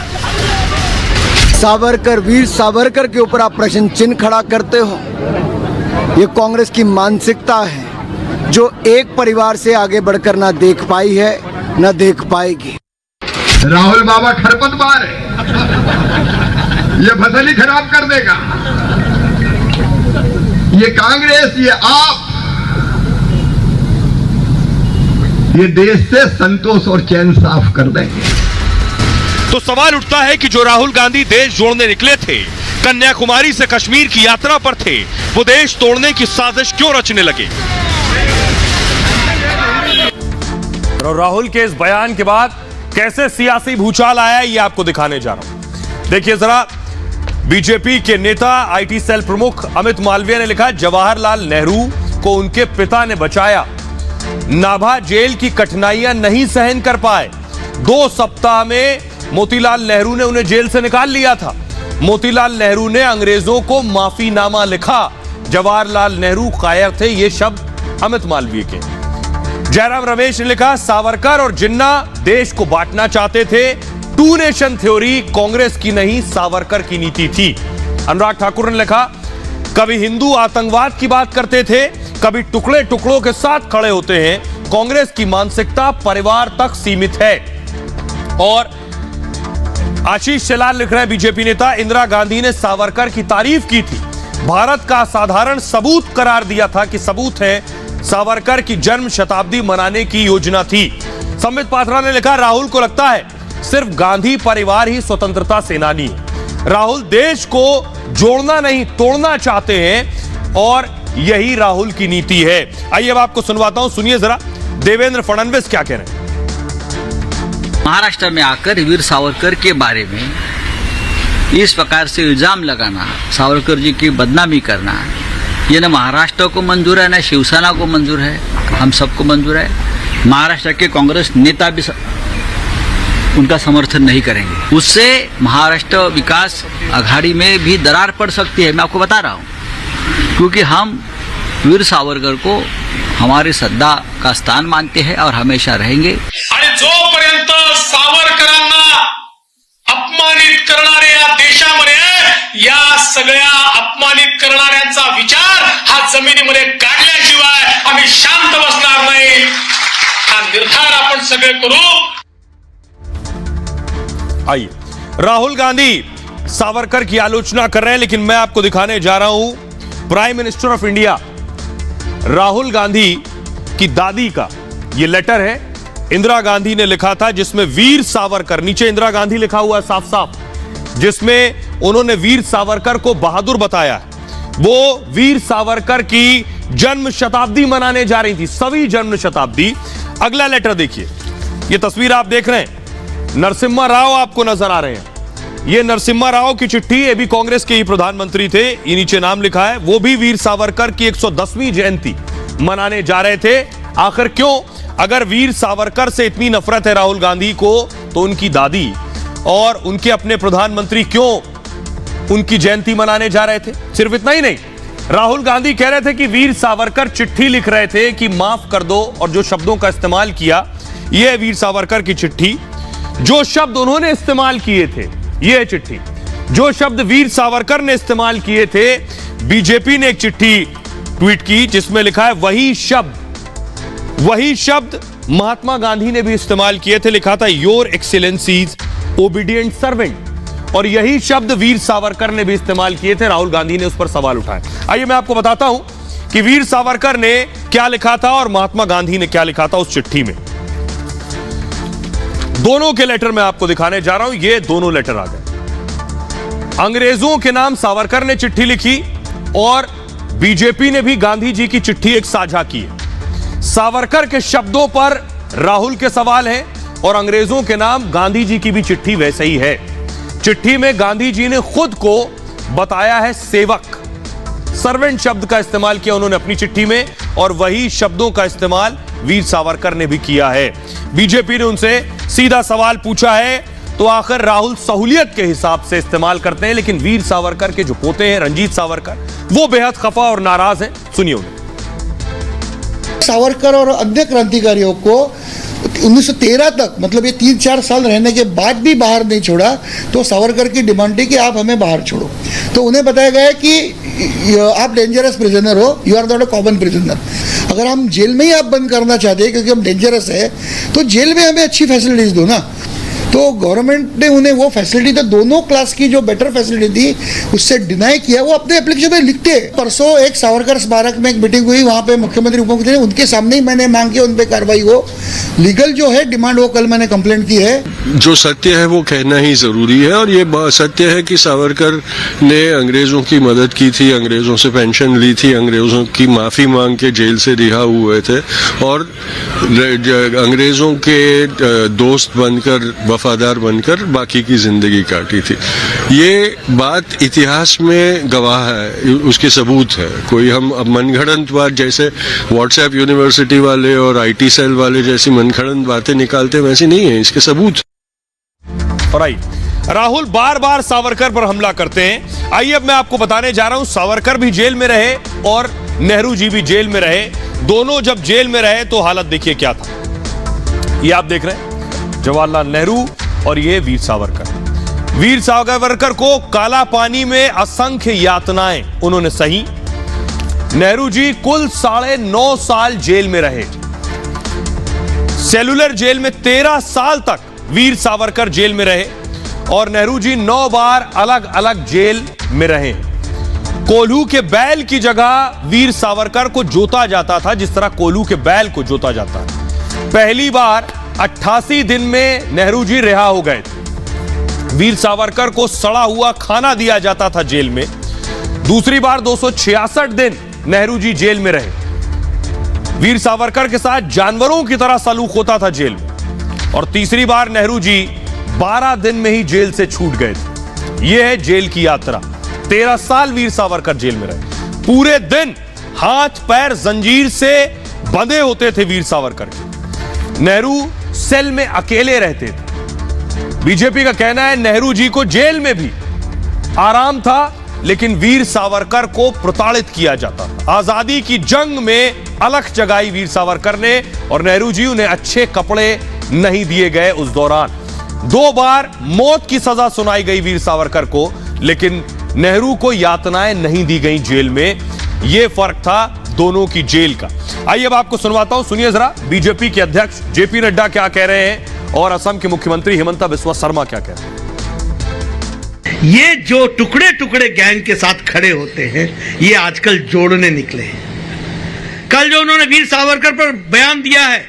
सावरकर, वीर सावरकर के ऊपर आप प्रश्न चिन्ह खड़ा करते हो। ये कांग्रेस की मानसिकता है जो एक परिवार से आगे बढ़कर ना देख पाई है ना देख पाएगी। राहुल बाबा खरपतवार है, ये फसल ही खराब कर देगा। ये कांग्रेस, ये आप, ये देश से संतोष और चैन साफ कर देंगे। तो सवाल उठता है कि जो राहुल गांधी देश जोड़ने निकले थे, कन्याकुमारी से कश्मीर की यात्रा पर थे, वो देश तोड़ने की साजिश क्यों रचने लगे? और राहुल के इस बयान के बाद कैसे सियासी भूचाल आया, ये आपको दिखाने जा रहा हूं। देखिए जरा, बीजेपी के नेता आईटी सेल प्रमुख अमित मालवीय ने लिखा, जवाहरलाल नेहरू को उनके पिता ने बचाया। नाभा जेल की कठिनाइयां नहीं सहन कर पाए। 2 सप्ताह में मोतीलाल नेहरू ने उन्हें जेल से निकाल लिया था। मोतीलाल नेहरू ने अंग्रेजों को माफीनामा लिखा। जवाहरलाल नेहरू कायर थे। ये शब्द अमित मालवीय के। जयराम रमेश ने लिखा, सावरकर और जिन्ना देश को बांटना चाहते थे। 2 नेशन थ्योरी कांग्रेस की नहीं, सावरकर की नीति थी। अनुराग ठाकुर ने लिखा, कभी हिंदू आतंकवाद की बात करते थे, कभी टुकड़े टुकड़ों के साथ खड़े होते हैं। कांग्रेस की मानसिकता परिवार तक सीमित है। और आशीष शेलार लिख रहे हैं, बीजेपी नेता, इंदिरा गांधी ने सावरकर की तारीफ की थी। भारत का साधारण सबूत करार दिया था कि सबूत है। सावरकर की जन्म शताब्दी मनाने की योजना थी। संबित पात्रा ने लिखा, राहुल को लगता है सिर्फ गांधी परिवार ही स्वतंत्रता सेनानी है। राहुल देश को जोड़ना नहीं तोड़ना चाहते हैं और यही राहुल की नीति है। आइए अब आपको सुनवाता हूं, सुनिए जरा देवेंद्र फडणवीस क्या कह रहे हैं। महाराष्ट्र में आकर वीर सावरकर के बारे में इस प्रकार से इल्जाम लगाना, सावरकर जी की बदनामी करना, ये न महाराष्ट्र को मंजूर है न शिवसेना को मंजूर है, हम सबको मंजूर है। महाराष्ट्र के कांग्रेस नेता भी उनका समर्थन नहीं करेंगे। उससे महाराष्ट्र विकास अघाड़ी में भी दरार पड़ सकती है। मैं आपको बता रहा हूं, क्योंकि हम वीर सावरकर को हमारी श्रद्धा का स्थान मानते हैं और हमेशा रहेंगे। आणि जोपर्यंत सावरकरांना अपमानित करणारे या देशामध्ये, या सगळ्या अपमानित करणाऱ्यांचा विचार हा जमिनीमध्ये काढल्याशिवाय आम्ही शांत बसणार नाही। हा निर्धार आपण सगळे करू। आइए, राहुल गांधी सावरकर की आलोचना कर रहे हैं, लेकिन मैं आपको दिखाने जा रहा हूं prime minister of India Rahul Gandhi की दादी का यह लेटर है। इंदिरा गांधी ने लिखा था, जिसमें वीर सावरकर, नीचे इंदिरा गांधी लिखा हुआ साफ साफ, जिसमें उन्होंने वीर सावरकर को बहादुर बताया है। वो वीर सावरकर की जन्म शताब्दी मनाने जा रही थी, सवी जन्म शताब्दी। अगला लेटर देखिए, ये तस्वीर आप देख रहे हैं, नरसिम्हा राव आपको नजर आ रहे हैं। ये नरसिम्हा राव की चिट्ठी, ये भी कांग्रेस के ही प्रधानमंत्री थे, ये नीचे नाम लिखा है। वो भी वीर सावरकर की 110वीं जयंती मनाने जा रहे थे। आखिर क्यों? अगर वीर सावरकर से इतनी नफरत है राहुल गांधी को, तो उनकी दादी और उनके अपने प्रधानमंत्री क्यों उनकी जयंती मनाने जा रहे थे? सिर्फ इतना ही नहीं, राहुल गांधी कह रहे थे कि वीर सावरकर चिट्ठी लिख रहे थे कि माफ कर दो, और जो शब्दों का इस्तेमाल किया, यह वीर सावरकर की चिट्ठी। जो शब्द उन्होंने इस्तेमाल किए थे, यह चिट्ठी, जो शब्द वीर सावरकर ने इस्तेमाल किए थे, बीजेपी ने एक चिट्ठी ट्वीट की जिसमें लिखा है वही शब्द महात्मा गांधी ने भी इस्तेमाल किए थे। लिखा था योर एक्सीलेंसीज ओबीडिएंट सर्वेंट, और यही शब्द वीर सावरकर ने भी इस्तेमाल किए थे। राहुल गांधी ने उस पर सवाल उठाए। आइए मैं आपको बताता हूं कि वीर सावरकर ने क्या लिखा था और महात्मा गांधी ने क्या लिखा था उस चिट्ठी में। दोनों के लेटर मैं आपको दिखाने जा रहा हूं। ये दोनों लेटर आ गए। अंग्रेजों के नाम सावरकर ने चिट्ठी लिखी और बीजेपी ने भी गांधी जी की चिट्ठी एक साझा की है। सावरकर के शब्दों पर राहुल के सवाल हैं और अंग्रेजों के नाम गांधी जी की भी चिट्ठी वैसे ही है। चिट्ठी में गांधी जी ने खुद को बताया है सेवक, सर्वेंट शब्द का इस्तेमाल किया उन्होंने अपनी चिट्ठी में, और वही शब्दों का इस्तेमाल वीर सावरकर ने भी किया है। बीजेपी ने उनसे सीधा सवाल पूछा है, तो आखिर राहुल सहूलियत के हिसाब से इस्तेमाल करते हैं, लेकिन वीर सावरकर के जो पोते हैं रंजीत सावरकर, वो बेहद खफा और नाराज हैं। सुनिए उन्हें। सावरकर और अन्य क्रांतिकारियों को 1913 तक, मतलब ये 3-4 साल रहने के बाद भी बाहर नहीं छोड़ा, तो सावरकर की डिमांड थी कि आप हमें बाहर छोड़ो। तो उन्हें बताया गया कि आप डेंजरस प्रिजनर हो, you are not a common prisoner. अगर हम जेल में ही आप बंद करना चाहते हैं क्योंकि हम डेंजरस है, तो जेल में हमें अच्छी फैसिलिटीज दो ना। तो गवर्नमेंट ने उन्हें वो फैसिलिटी, तो दोनों क्लास की जो बेटर फैसिलिटी थी उससे डिनाई किया। वो अपने एप्लीकेशन में लिखते हैं। परसों एक सावरकर स्मारक में एक मीटिंग हुई, वहाँ पे मुख्यमंत्री उपमुख्यमंत्री उनके सामने ही मैंने मांग की उन पर कार्रवाई हो। लीगल जो है डिमांड, वो कल मैंने कंप्लेंट की है। जो सत्य है वो कहना ही जरूरी है, और ये सत्य है कि सावरकर ने अंग्रेजों की मदद की थी, अंग्रेजों से पेंशन ली थी, अंग्रेजों की माफी मांग के जेल से रिहा हुए थे, और अंग्रेजों के दोस्त बनकर, वफादार बनकर बाकी की जिंदगी काटी थी। ये बात इतिहास में गवाह है, उसके सबूत है। कोई हम अब मनगढ़ंत बात, जैसे व्हाट्सएप यूनिवर्सिटी वाले और आईटी सेल वाले जैसी मनगढ़ंत बातें निकालते, वैसी नहीं है, इसके सबूत। राहुल बार बार सावरकर पर हमला करते हैं। आइए अब मैं आपको बताने जा रहा हूं, सावरकर भी जेल में रहे और नेहरू जी भी जेल में रहे। दोनों जब जेल में रहे तो हालत देखिए क्या था। ये आप देख रहे हैं जवाहरलाल नेहरू और ये वीर सावरकर। वीर सावरकर को काला पानी में असंख्य यातनाएं उन्होंने सही। नेहरू जी कुल 9.5 साल जेल में रहे। सेलुलर जेल में 13 साल तक वीर सावरकर जेल में रहे और नेहरू जी 9 बार अलग अलग जेल में रहे। कोल्हू के बैल की जगह वीर सावरकर को जोता जाता था, जिस तरह कोल्हू के बैल को जोता जाता है। पहली बार 88 दिन में नेहरू जी रिहा हो गए थे। वीर सावरकर को सड़ा हुआ खाना दिया जाता था जेल में। दूसरी बार 266 दिन नेहरू जी जेल में रहे। वीर सावरकर के साथ जानवरों की तरह सलूक होता था जेल में। और तीसरी बार नेहरू जी 12 दिन में ही जेल से छूट गए थे। यह है जेल की यात्रा। 13 साल वीर सावरकर जेल में रहे। पूरे दिन हाथ पैर जंजीर से बंधे होते थे वीर सावरकर के। नेहरू सेल में अकेले रहते थे। बीजेपी का कहना है नेहरू जी को जेल में भी आराम था, लेकिन वीर सावरकर को प्रताड़ित किया जाता था। आजादी की जंग में अलख जगाई वीर सावरकर ने, और नेहरू जी उन्हें अच्छे कपड़े नहीं दिए गए। उस दौरान 2 बार मौत की सजा सुनाई गई वीर सावरकर को, लेकिन नेहरू को यातनाएं नहीं दी गई जेल में। यह फर्क था दोनों की जेल का। आइए अब आपको सुनवाता हूं, सुनिए जरा बीजेपी के अध्यक्ष जेपी नड्डा क्या कह रहे हैं और असम के मुख्यमंत्री हिमंता बिस्वा शर्मा क्या कह रहे हैं। ये जो टुकड़े टुकड़े गैंग के साथ खड़े होते हैं, ये आजकल जोड़ने निकले हैं। कल जो उन्होंने वीर सावरकर पर बयान दिया है,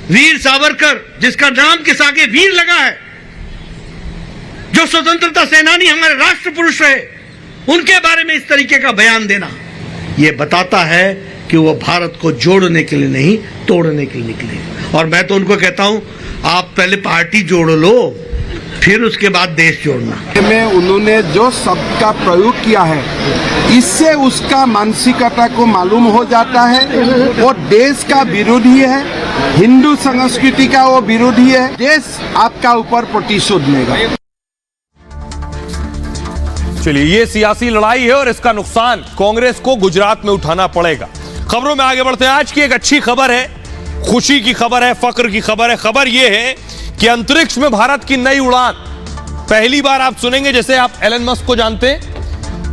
वीर सावरकर जिसका नाम के आगे वीर लगा है, जो स्वतंत्रता सेनानी हमारे राष्ट्र पुरुष रहे, उनके बारे में इस तरीके का बयान देना, यह बताता है कि वो भारत को जोड़ने के लिए नहीं, तोड़ने के लिए निकले। और मैं तो उनको कहता हूं, आप पहले पार्टी जोड़ लो, फिर उसके बाद देश जोड़ना। में उन्होंने जो शब्द का प्रयोग किया है, इससे उसका मानसिकता को मालूम हो जाता है। वो देश का विरोधी है, हिंदू संस्कृति का वो विरोधी है। देश आपका ऊपर प्रतिशोध लेगा। चलिए, ये सियासी लड़ाई है और इसका नुकसान कांग्रेस को गुजरात में उठाना पड़ेगा। खबरों में आगे बढ़ते हैं। आज की एक अच्छी खबर है, खुशी की खबर है, फक्र की खबर है। खबर यह है कि अंतरिक्ष में भारत की नई उड़ान पहली बार आप सुनेंगे। जैसे आप एलन मस्क को जानते हैं,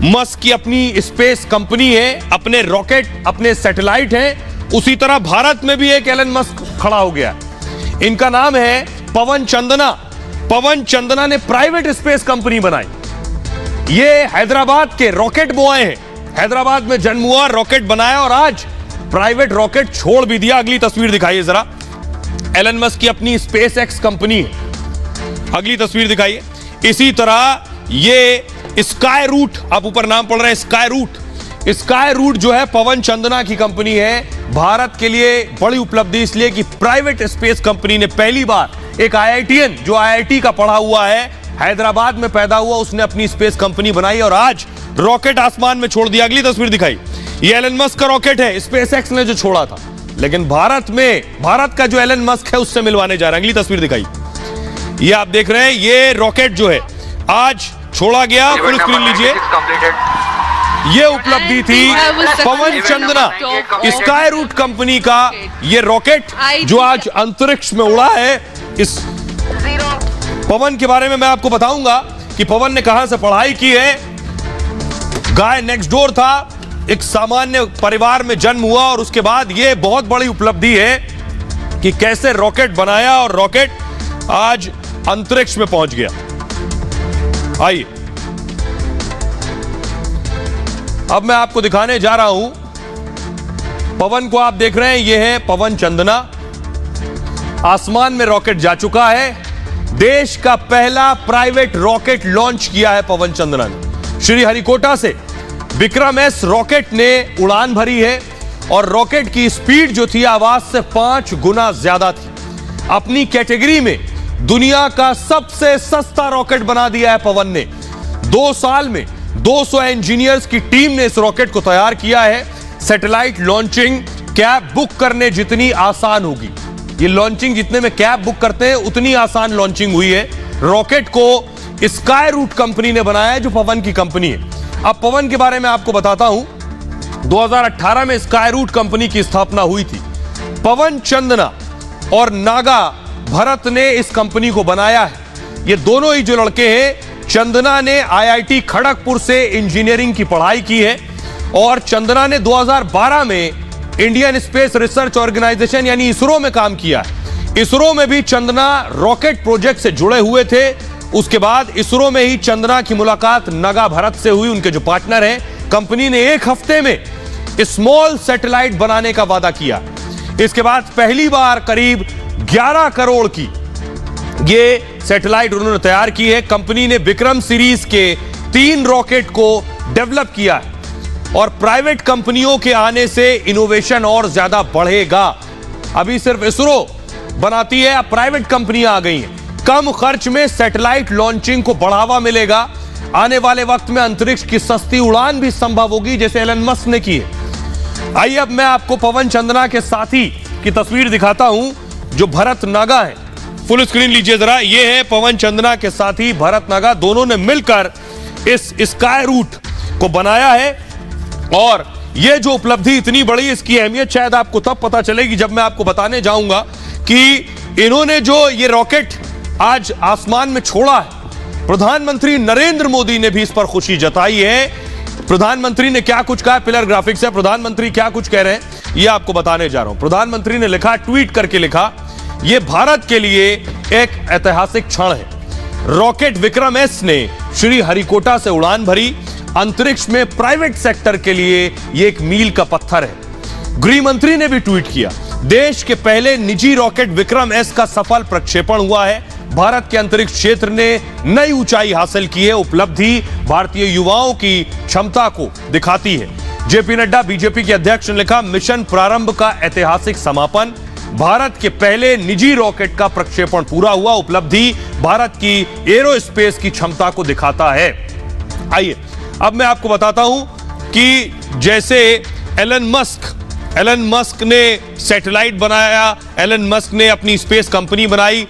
मस्क की अपनी स्पेस कंपनी है, अपने रॉकेट, अपने सैटेलाइट हैं, उसी तरह भारत में भी एक एलन मस्क खड़ा हो गया। इनका नाम है पवन चंदना। पवन चंदना ने प्राइवेट स्पेस कंपनी बनाई। ये हैदराबाद के रॉकेट बॉय हैं, हैदराबाद में जन्म हुआ, रॉकेट बनाया और आज प्राइवेट रॉकेट छोड़ भी दिया। अगली तस्वीर दिखाइए जरा। एलन मस्क की अपनी स्पेस एक्स कंपनी है। अगली तस्वीर दिखाइए। इसी तरह ये स्काई रूट, आप ऊपर नाम पढ़ रहे हैं, स्काई रूट। स्काई रूट जो है पवन चंदना की कंपनी है। भारत के लिए बड़ी उपलब्धि इसलिए कि प्राइवेट स्पेस कंपनी ने पहली बार एक आईआईटीएन जो आईआईटी का पढ़ा हुआ है, हैदराबाद में पैदा हुआ, उसने अपनी स्पेस कंपनी बनाई और आज रॉकेट आसमान में छोड़ दिया। अगली तस्वीर दिखाई। ये एलन मस्क का रॉकेट है, स्पेस एक्स ने जो छोड़ा था, लेकिन भारत में, भारत का जो एलन मस्क है उससे मिलवाने जा रहे हैं। अगली तस्वीर दिखाई। ये आप देख रहे हैं, ये रॉकेट जो है आज छोड़ा गया। फुल स्क्रीन लीजिए। ये उपलब्धि थी पवन चंदना स्काई रूट कंपनी का ये रॉकेट जो आज अंतरिक्ष में उड़ा है। इस पवन के बारे में मैं आपको बताऊंगा कि पवन ने कहां से पढ़ाई की है। गाय नेक्स्ट डोर था, एक सामान्य परिवार में जन्म हुआ और उसके बाद ये बहुत बड़ी उपलब्धि है कि कैसे रॉकेट बनाया और रॉकेट आज अंतरिक्ष में पहुंच गया। आइए, अब मैं आपको दिखाने जा रहा हूं पवन को। आप देख रहे हैं, ये है पवन चंदना। आसमान में रॉकेट जा चुका है। देश का पहला प्राइवेट रॉकेट लॉन्च किया है पवन चंदना ने। श्रीहरिकोटा से विक्रम एस रॉकेट ने उड़ान भरी है और रॉकेट की स्पीड जो थी आवाज से 5 गुना ज्यादा थी। अपनी कैटेगरी में दुनिया का सबसे सस्ता रॉकेट बना दिया है पवन ने। 2 साल में 200 इंजीनियर्स की टीम ने इस रॉकेट को तैयार किया है। सैटेलाइट लॉन्चिंग कैब बुक करने जितनी आसान होगी, ये लॉन्चिंग जितने में कैब बुक करते हैं उतनी आसान लॉन्चिंग हुई है। रॉकेट को स्काई रूट कंपनी ने बनाया है जो पवन की कंपनी है। अब पवन के बारे में आपको बताता हूं। 2018 में स्काई रूट कंपनी की स्थापना हुई थी। पवन चंदना और नागा भरत ने इस कंपनी को बनाया है। ये दोनों ही जो लड़के हैं, चंदना ने आईआईटी खड़गपुर से इंजीनियरिंग की पढ़ाई की है और चंदना ने 2012 में इंडियन स्पेस रिसर्च ऑर्गेनाइजेशन यानी इसरो में काम किया है। इसरो में भी चंदना रॉकेट प्रोजेक्ट से जुड़े हुए थे। उसके बाद इसरो में ही चंदना की मुलाकात नागा भरत से हुई, उनके जो पार्टनर हैं। कंपनी ने 1 हफ्ते में स्मॉल सैटेलाइट बनाने का वादा किया। इसके बाद पहली बार करीब 11 करोड़ की ये सैटेलाइट उन्होंने तैयार की है। कंपनी ने विक्रम सीरीज के 3 रॉकेट को डेवलप किया है और प्राइवेट कंपनियों के आने से इनोवेशन और ज्यादा बढ़ेगा। अभी सिर्फ इसरो बनाती है, अब प्राइवेट कंपनियां आ गई हैं। कम खर्च में सैटेलाइट लॉन्चिंग को बढ़ावा मिलेगा। आने वाले वक्त में अंतरिक्ष की सस्ती उड़ान भी संभव होगी, जैसे एलन मस्क ने की है। आइए अब मैं आपको पवन चंदना के साथी की तस्वीर दिखाता हूं जो भरत नागा है। फुल स्क्रीन लीजिए जरा। ये है पवन चंदना के साथी भरत नागा। दोनों ने मिलकर इस स्काई रूट को बनाया है और ये जो उपलब्धि इतनी बड़ी, इसकी अहमियत शायद आपको तब पता चलेगी जब मैं आपको बताने जाऊंगा कि इन्होंने जो ये रॉकेट आज आसमान में छोड़ा है, प्रधानमंत्री नरेंद्र मोदी ने भी इस पर खुशी जताई है। प्रधानमंत्री ने क्या कुछ कहा, पिलर ग्राफिक्स है, प्रधानमंत्री क्या कुछ कह रहे हैं ये आपको बताने जा रहा हूं। प्रधानमंत्री ने लिखा, ट्वीट करके लिखा, यह भारत के लिए एक ऐतिहासिक क्षण है। रॉकेट विक्रम एस ने श्रीहरिकोटा से उड़ान भरी। अंतरिक्ष में प्राइवेट सेक्टर के लिए यह एक मील का पत्थर है। गृह मंत्री ने भी ट्वीट किया, देश के पहले निजी रॉकेट विक्रम एस का सफल प्रक्षेपण हुआ है। भारत के अंतरिक्ष क्षेत्र ने नई ऊंचाई हासिल की है। उपलब्धि भारतीय युवाओं की क्षमता को दिखाती है। जेपी नड्डा बीजेपी के अध्यक्ष ने लिखा, मिशन प्रारंभ का ऐतिहासिक समापन, भारत के पहले निजी रॉकेट का प्रक्षेपण पूरा हुआ, उपलब्धि भारत की एरोस्पेस की क्षमता को दिखाता है। आइए अब मैं आपको बताता हूं कि जैसे एलन मस्क ने सैटेलाइट बनाया, एलन मस्क ने अपनी स्पेस कंपनी बनाई,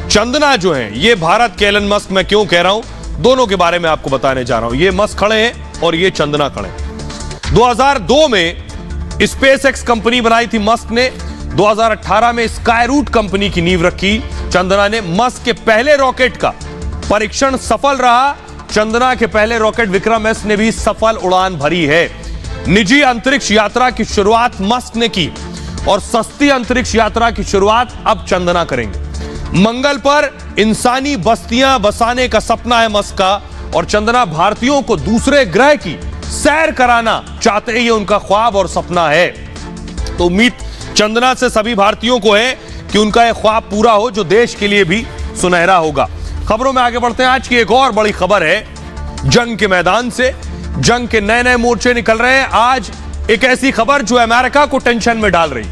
चंदना जो है ये भारत के एलन मस्क, मैं क्यों कह रहा हूं, दोनों के बारे में आपको बताने जा रहा हूं। ये मस्क खड़े हैं और ये चंदना खड़े हैं। 2002 में स्पेस एक्स कंपनी बनाई थी मस्क ने, 2018 में स्काई रूट कंपनी की नींव रखी चंदना ने। मस्क के पहले रॉकेट का परीक्षण सफल रहा, चंदना के पहले रॉकेट विक्रम एस ने भी सफल उड़ान भरी है। निजी अंतरिक्ष यात्रा की शुरुआत मस्क ने की और सस्ती अंतरिक्ष यात्रा की शुरुआत अब चंदना करेंगे। मंगल पर इंसानी बस्तियां बसाने का सपना है मस्क का, और चंदना भारतीयों को दूसरे ग्रह की सैर कराना चाहते हैं, ये उनका ख्वाब और सपना है। तो उम्मीद चंदना से सभी भारतीयों को है कि उनका यह ख्वाब पूरा हो, जो देश के लिए भी सुनहरा होगा। खबरों में आगे बढ़ते हैं। आज की एक और बड़ी खबर है जंग के मैदान से, जंग के नए नए मोर्चे निकल रहे हैं। आज एक ऐसी खबर जो अमेरिका को टेंशन में डाल रही,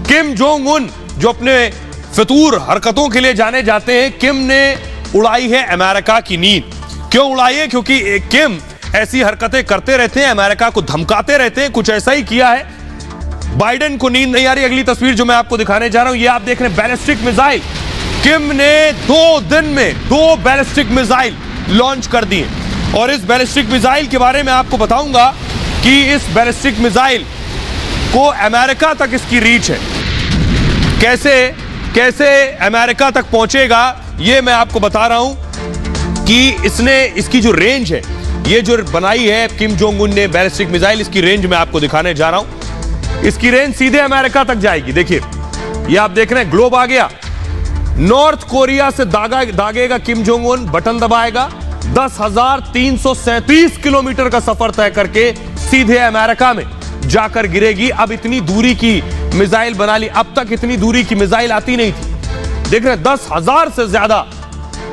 किम जोंग उन जो अपने फितूर हरकतों के लिए जाने जाते हैं, किम ने उड़ाई है अमेरिका की नींद। क्यों उड़ाई है? क्योंकि किम ऐसी हरकतें करते रहते हैं, अमेरिका को धमकाते रहते हैं। कुछ ऐसा ही किया है, बाइडेन को नींद नहीं आ रही। अगली तस्वीर जो मैं आपको दिखाने जा रहा हूं, ये आप देख रहे हैं बैलिस्टिक मिसाइल। किम ने 2 दिन में 2 बैलिस्टिक मिसाइल लॉन्च कर दिए, और इस बैलिस्टिक मिसाइल के बारे में आपको बताऊंगा कि इस बैलिस्टिक मिसाइल को अमेरिका तक इसकी रीच है, कैसे अमेरिका तक पहुंचेगा, ये मैं आपको बता रहा हूं कि इसकी जो रेंज है, ये जो बनाई है किम जोंग उन ने बैलिस्टिक मिसाइल, इसकी रेंज मैं आपको दिखाने जा रहा हूं। इसकी रेंज सीधे अमेरिका तक जाएगी। देखिए ये आप देख रहे हैं, ग्लोब आ गया, नॉर्थ कोरिया से दागेगा किम जोंग उन, बटन दबाएगा, 10,337 किलोमीटर का सफर तय करके सीधे अमेरिका में जाकर गिरेगी। अब इतनी दूरी की मिसाइल बना ली, अब तक इतनी दूरी की मिसाइल आती नहीं थी। देख रहे हैं 10,000 से ज्यादा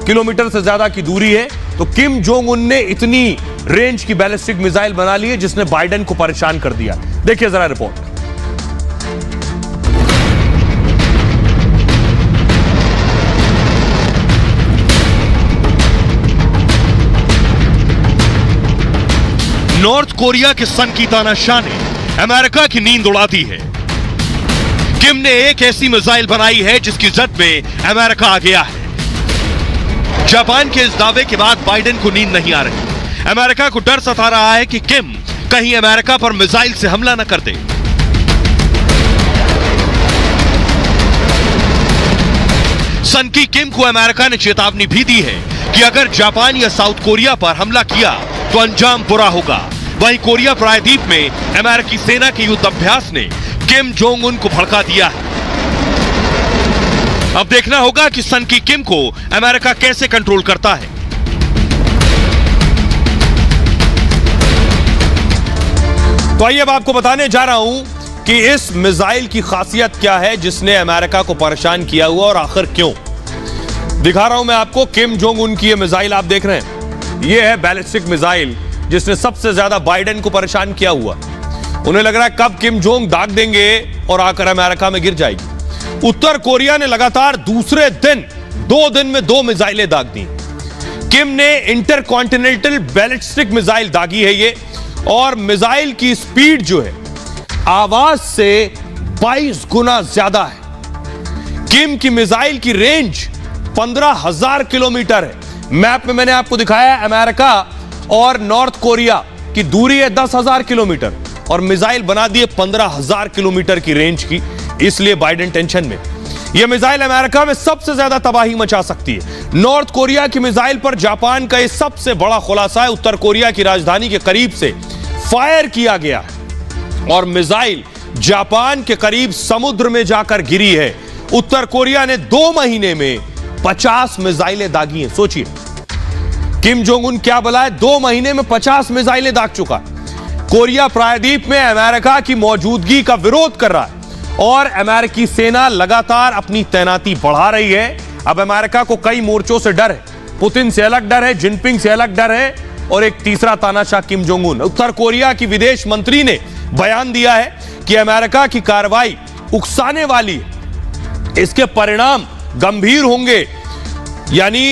किलोमीटर से ज्यादा की दूरी है। तो किम जोंग उन ने इतनी रेंज की बैलिस्टिक मिसाइल बना ली है जिसने बाइडेन को परेशान कर दिया। देखिए जरा रिपोर्ट। नॉर्थ कोरिया के सन की तानाशाह ने अमेरिका की नींद उड़ा दी है। किम ने एक ऐसी मिसाइल बनाई है जिसकी जद में अमेरिका आ गया है। जापान के इस दावे के बाद बाइडेन को नींद नहीं आ रही। अमेरिका को डर सता रहा है कि किम कहीं अमेरिका पर मिसाइल से हमला न कर दे। सन की किम को अमेरिका ने चेतावनी भी दी है कि अगर जापान या साउथ कोरिया पर हमला किया तो अंजाम बुरा होगा। वहीं कोरिया प्रायद्वीप में अमेरिकी सेना के युद्ध अभ्यास ने किम जोंग उन को भड़का दिया है। अब देखना होगा कि सन की किम को अमेरिका कैसे कंट्रोल करता है। तो आइए अब आपको बताने जा रहा हूं कि इस मिसाइल की खासियत क्या है जिसने अमेरिका को परेशान किया हुआ, और आखिर क्यों। दिखा रहा हूं मैं आपको किम जोंग उन की ये मिसाइल आप देख रहे हैं, ये है बैलिस्टिक मिसाइल जिसने सबसे ज्यादा बाइडेन को परेशान किया हुआ। उन्हें लग रहा है कब किम जोंग दाग देंगे और आकर अमेरिका में गिर जाएगी। उत्तर कोरिया ने लगातार दूसरे दिन 2 दिन में 2 मिसाइलें दाग दी। किम ने इंटरकॉन्टिनेंटल बैलिस्टिक मिसाइल दागी है ये, और मिसाइल की स्पीड जो है आवाज से 22 गुना ज्यादा है। किम की मिसाइल की रेंज 15,000 किलोमीटर है। मैप में मैंने आपको दिखाया है अमेरिका और नॉर्थ कोरिया की दूरी है 10,000 किलोमीटर, और मिसाइल बना दिए 15,000 किलोमीटर की रेंज की। इसलिए बाइडेन टेंशन में। यह मिसाइल अमेरिका में सबसे ज्यादा तबाही मचा सकती है। नॉर्थ कोरिया की मिसाइल पर जापान का यह सबसे बड़ा खुलासा है। उत्तर कोरिया की राजधानी के करीब से फायर किया गया है और मिसाइल जापान के करीब समुद्र में जाकर गिरी है। उत्तर कोरिया ने 2 महीने में 50 मिसाइलें दागी हैं। सोचिए किम जोंग उन क्या बला है, 2 महीने में 50 मिसाइलें दाग चुका। कोरिया प्रायद्वीप में अमेरिका की मौजूदगी का विरोध कर रहा है और अमेरिकी सेना लगातार अपनी तैनाती बढ़ा रही है। अब अमेरिका को कई मोर्चों से डर है। पुतिन से अलग डर है, जिनपिंग से अलग डर है, और एक तीसरा तानाशाह किम जोंग उन। उत्तर कोरिया की विदेश मंत्री ने बयान दिया है कि अमेरिका की कार्रवाई उकसाने वाली है, इसके परिणाम गंभीर होंगे। यानी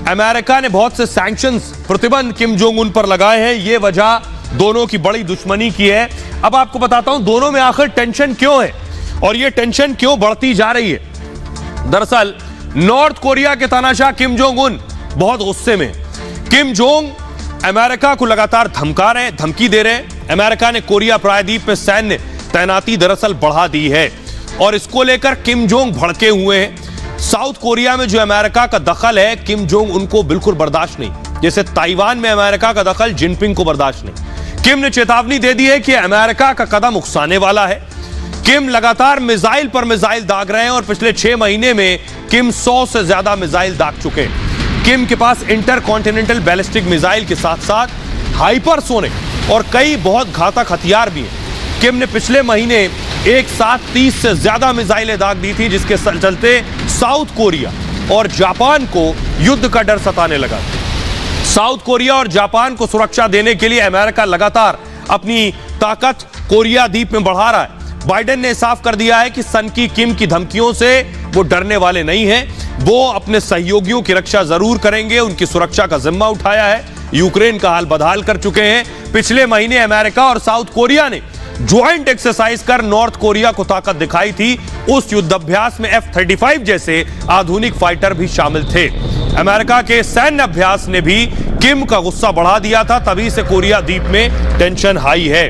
अमेरिका ने बहुत से सैंक्शंस, प्रतिबंध किम जोंग उन पर लगाए हैं। यह वजह दोनों की बड़ी दुश्मनी की है। अब आपको बताता हूं दोनों में आखिर टेंशन क्यों है और यह टेंशन क्यों बढ़ती जा रही है। दरअसल नॉर्थ कोरिया के तानाशाह किम जोंग उन बहुत गुस्से में। किम जोंग अमेरिका को लगातार धमका रहे हैं, धमकी दे रहे हैं। अमेरिका ने कोरिया प्रायद्वीप में सैन्य तैनाती दरअसल बढ़ा दी है और इसको लेकर किम जोंग भड़के हुए हैं। साउथ कोरिया में जो अमेरिका का दखल है, किम जोंग उनको बिल्कुल बर्दाश्त नहीं। जैसे ताइवान में अमेरिका का दखल जिनपिंग को बर्दाश्त नहीं। किम ने चेतावनी दे दी है कि अमेरिका का कदम उकसाने वाला है। किम लगातार मिसाइल पर मिसाइल दाग रहे हैं और पिछले 6 महीने में किम 100 से ज्यादा मिसाइल दाग चुके हैं। किम के पास इंटरकॉन्टिनेंटल बैलिस्टिक मिसाइल के साथ साथ हाइपरसोनिक और कई बहुत घातक हथियार भी हैं। किम ने पिछले महीने एक साथ 30 से ज्यादा मिसाइलें दाग दी थी, जिसके चलते साउथ कोरिया और जापान को युद्ध का डर सताने लगा। साउथ कोरिया और जापान को सुरक्षा देने के लिए अमेरिका लगातार अपनी ताकत कोरिया द्वीप में बढ़ा रहा है। बाइडेन ने साफ कर दिया है कि सन की किम की धमकियों से वो डरने वाले नहीं हैं। वो अपने सहयोगियों की रक्षा जरूर करेंगे, उनकी सुरक्षा का जिम्मा उठाया है। यूक्रेन का हाल बदहाल कर चुके हैं। पिछले महीने अमेरिका और साउथ कोरिया ने ज्वाइंट एक्सरसाइज कर नॉर्थ कोरिया को ताकत दिखाई थी। उस युद्धाभ्यास में F-35 जैसे आधुनिक फाइटर भी शामिल थे। अमेरिका के सैन्य अभ्यास ने भी किम का गुस्सा बढ़ा दिया था, तभी से कोरिया द्वीप में टेंशन हाई है।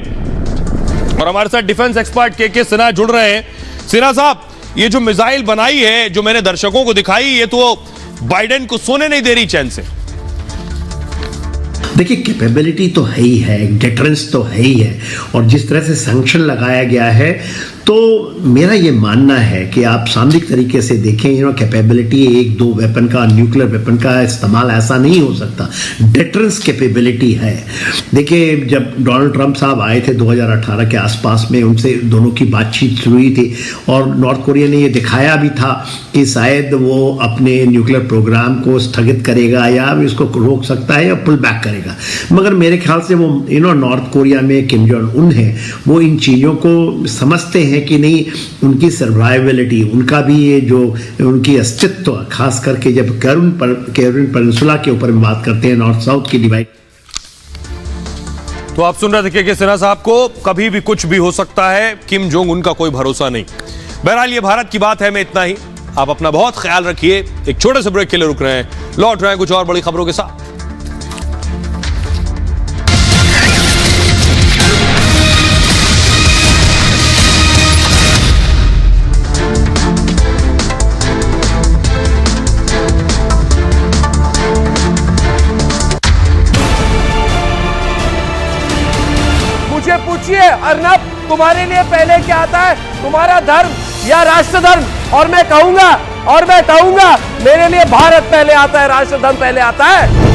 और हमारे साथ डिफेंस एक्सपर्ट के सिन्हा जुड़ रहे हैं। सिन्हा साहब, ये जो मिसाइल बनाई है, जो मैंने दर्शकों को दिखाई, ये तो बाइडेन को सोने नहीं दे रही चैन से। देखिए, कैपेबिलिटी तो है ही है, डिटरेंस तो है ही है, और जिस तरह से सैंक्शन लगाया गया है, तो मेरा ये मानना है कि आप सामरिक तरीके से देखें, कैपेबिलिटी एक दो वेपन का, न्यूक्लियर वेपन का इस्तेमाल ऐसा नहीं हो सकता। डिटरेंस कैपेबिलिटी है। देखिए, जब डोनाल्ड ट्रंप साहब आए थे 2018 के आसपास में, उनसे दोनों की बातचीत शुरू हुई थी और नॉर्थ कोरिया ने ये दिखाया भी था कि शायद वो अपने न्यूक्लियर प्रोग्राम को स्थगित करेगा या इसको रोक सकता है या पुल बैक करेगा। मगर मेरे ख्याल से वो नॉर्थ कोरिया में किम जोंग उन है, वो इन चीज़ों को समझते हैं कि नहीं, उनकी सर्वाइवेलिटी, उनका भी ये जो उनकी अस्तित्व, खास करके जब कैरोलिन पेनिनसुला के ऊपर बात करते हैं, नॉर्थ साउथ की डिवाइड। तो आप सुन रहे थे के सिन्हा साहब को। कभी भी कुछ भी हो सकता है, किम जोंग उन का कोई भरोसा नहीं। बहरहाल ये भारत की बात है में इतना ही। आप अपना बहुत ख्याल रखिए। एक छोटे से ब्रेक के लिए रुक रहे हैं, लौट रहे हैं कुछ और बड़ी खबरों के साथ। पूछिए अर्नब, तुम्हारे लिए पहले क्या आता है, तुम्हारा धर्म या राष्ट्र धर्म? और मैं कहूंगा मेरे लिए भारत पहले आता है, राष्ट्र धर्म पहले आता है।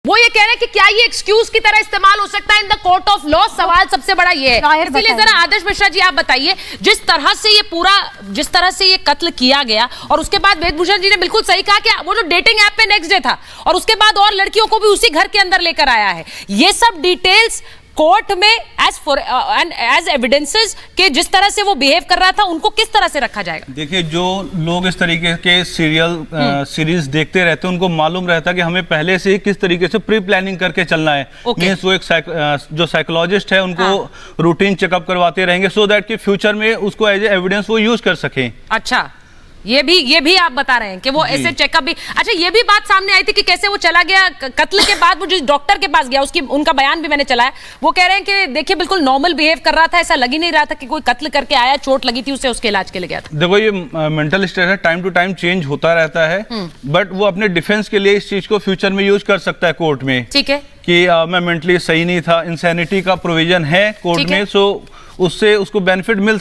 वो ये कह रहे हैं कि क्या ये एक्सक्यूज की तरह इस्तेमाल हो सकता है in the court of law? सवाल सबसे बड़ा ये है। इसलिए जरा आदर्श मिश्रा जी आप बताइए, जिस तरह से ये कत्ल किया गया और उसके बाद वेदभूषण जी ने बिल्कुल सही कहा कि वो जो डेटिंग ऐप पे नेक्स्ट डे था और उसके बाद और लड़कियों को भी उसी घर के अंदर लेकर आया है, ये सब डिटेल्स कोर्ट में एज एविडेंसेस के जिस तरह से वो बिहेव कर रहा था, उनको किस तरह से रखा जाएगा? देखिए, जो लोग इस तरीके के सीरीज देखते रहते हैं, उनको मालूम रहता है कि हमें पहले से ही किस तरीके से प्री प्लानिंग करके चलना है। मींस वो एक जो साइकोलॉजिस्ट है, उनको रूटीन चेकअप करवाते रहेंगे सो दैट कि फ्यूचर में उसको एज एविडेंस वो यूज कर सके। अच्छा, ये भी आप बता रहे हैं कि वो ऐसे चेकअप भी। अच्छा, ये भी बात सामने आई थी कि कैसे वो चला गया कत्ल के बाद, वो जिस डॉक्टर के पास गया, उनका बयान भी मैंने चलाया। वो कह रहे हैं कि देखिए बिल्कुल नॉर्मल बिहेव कर रहा था, ऐसा लग ही नहीं रहा था कि कोई कत्ल करके आया, चोट लगी थी उसे, उसके इलाज के लिए गया था। देखो, ये मेंटल स्टेट है, टाइम टू टाइम चेंज होता रहता है, बट वो अपने डिफेंस के लिए इस चीज को फ्यूचर में यूज कर सकता है कोर्ट में। ठीक है कि मैं मेंटली सही नहीं था, इंसैनिटी का प्रोविजन है कोर्ट में, सो उससे उसको बेनिफिट मिल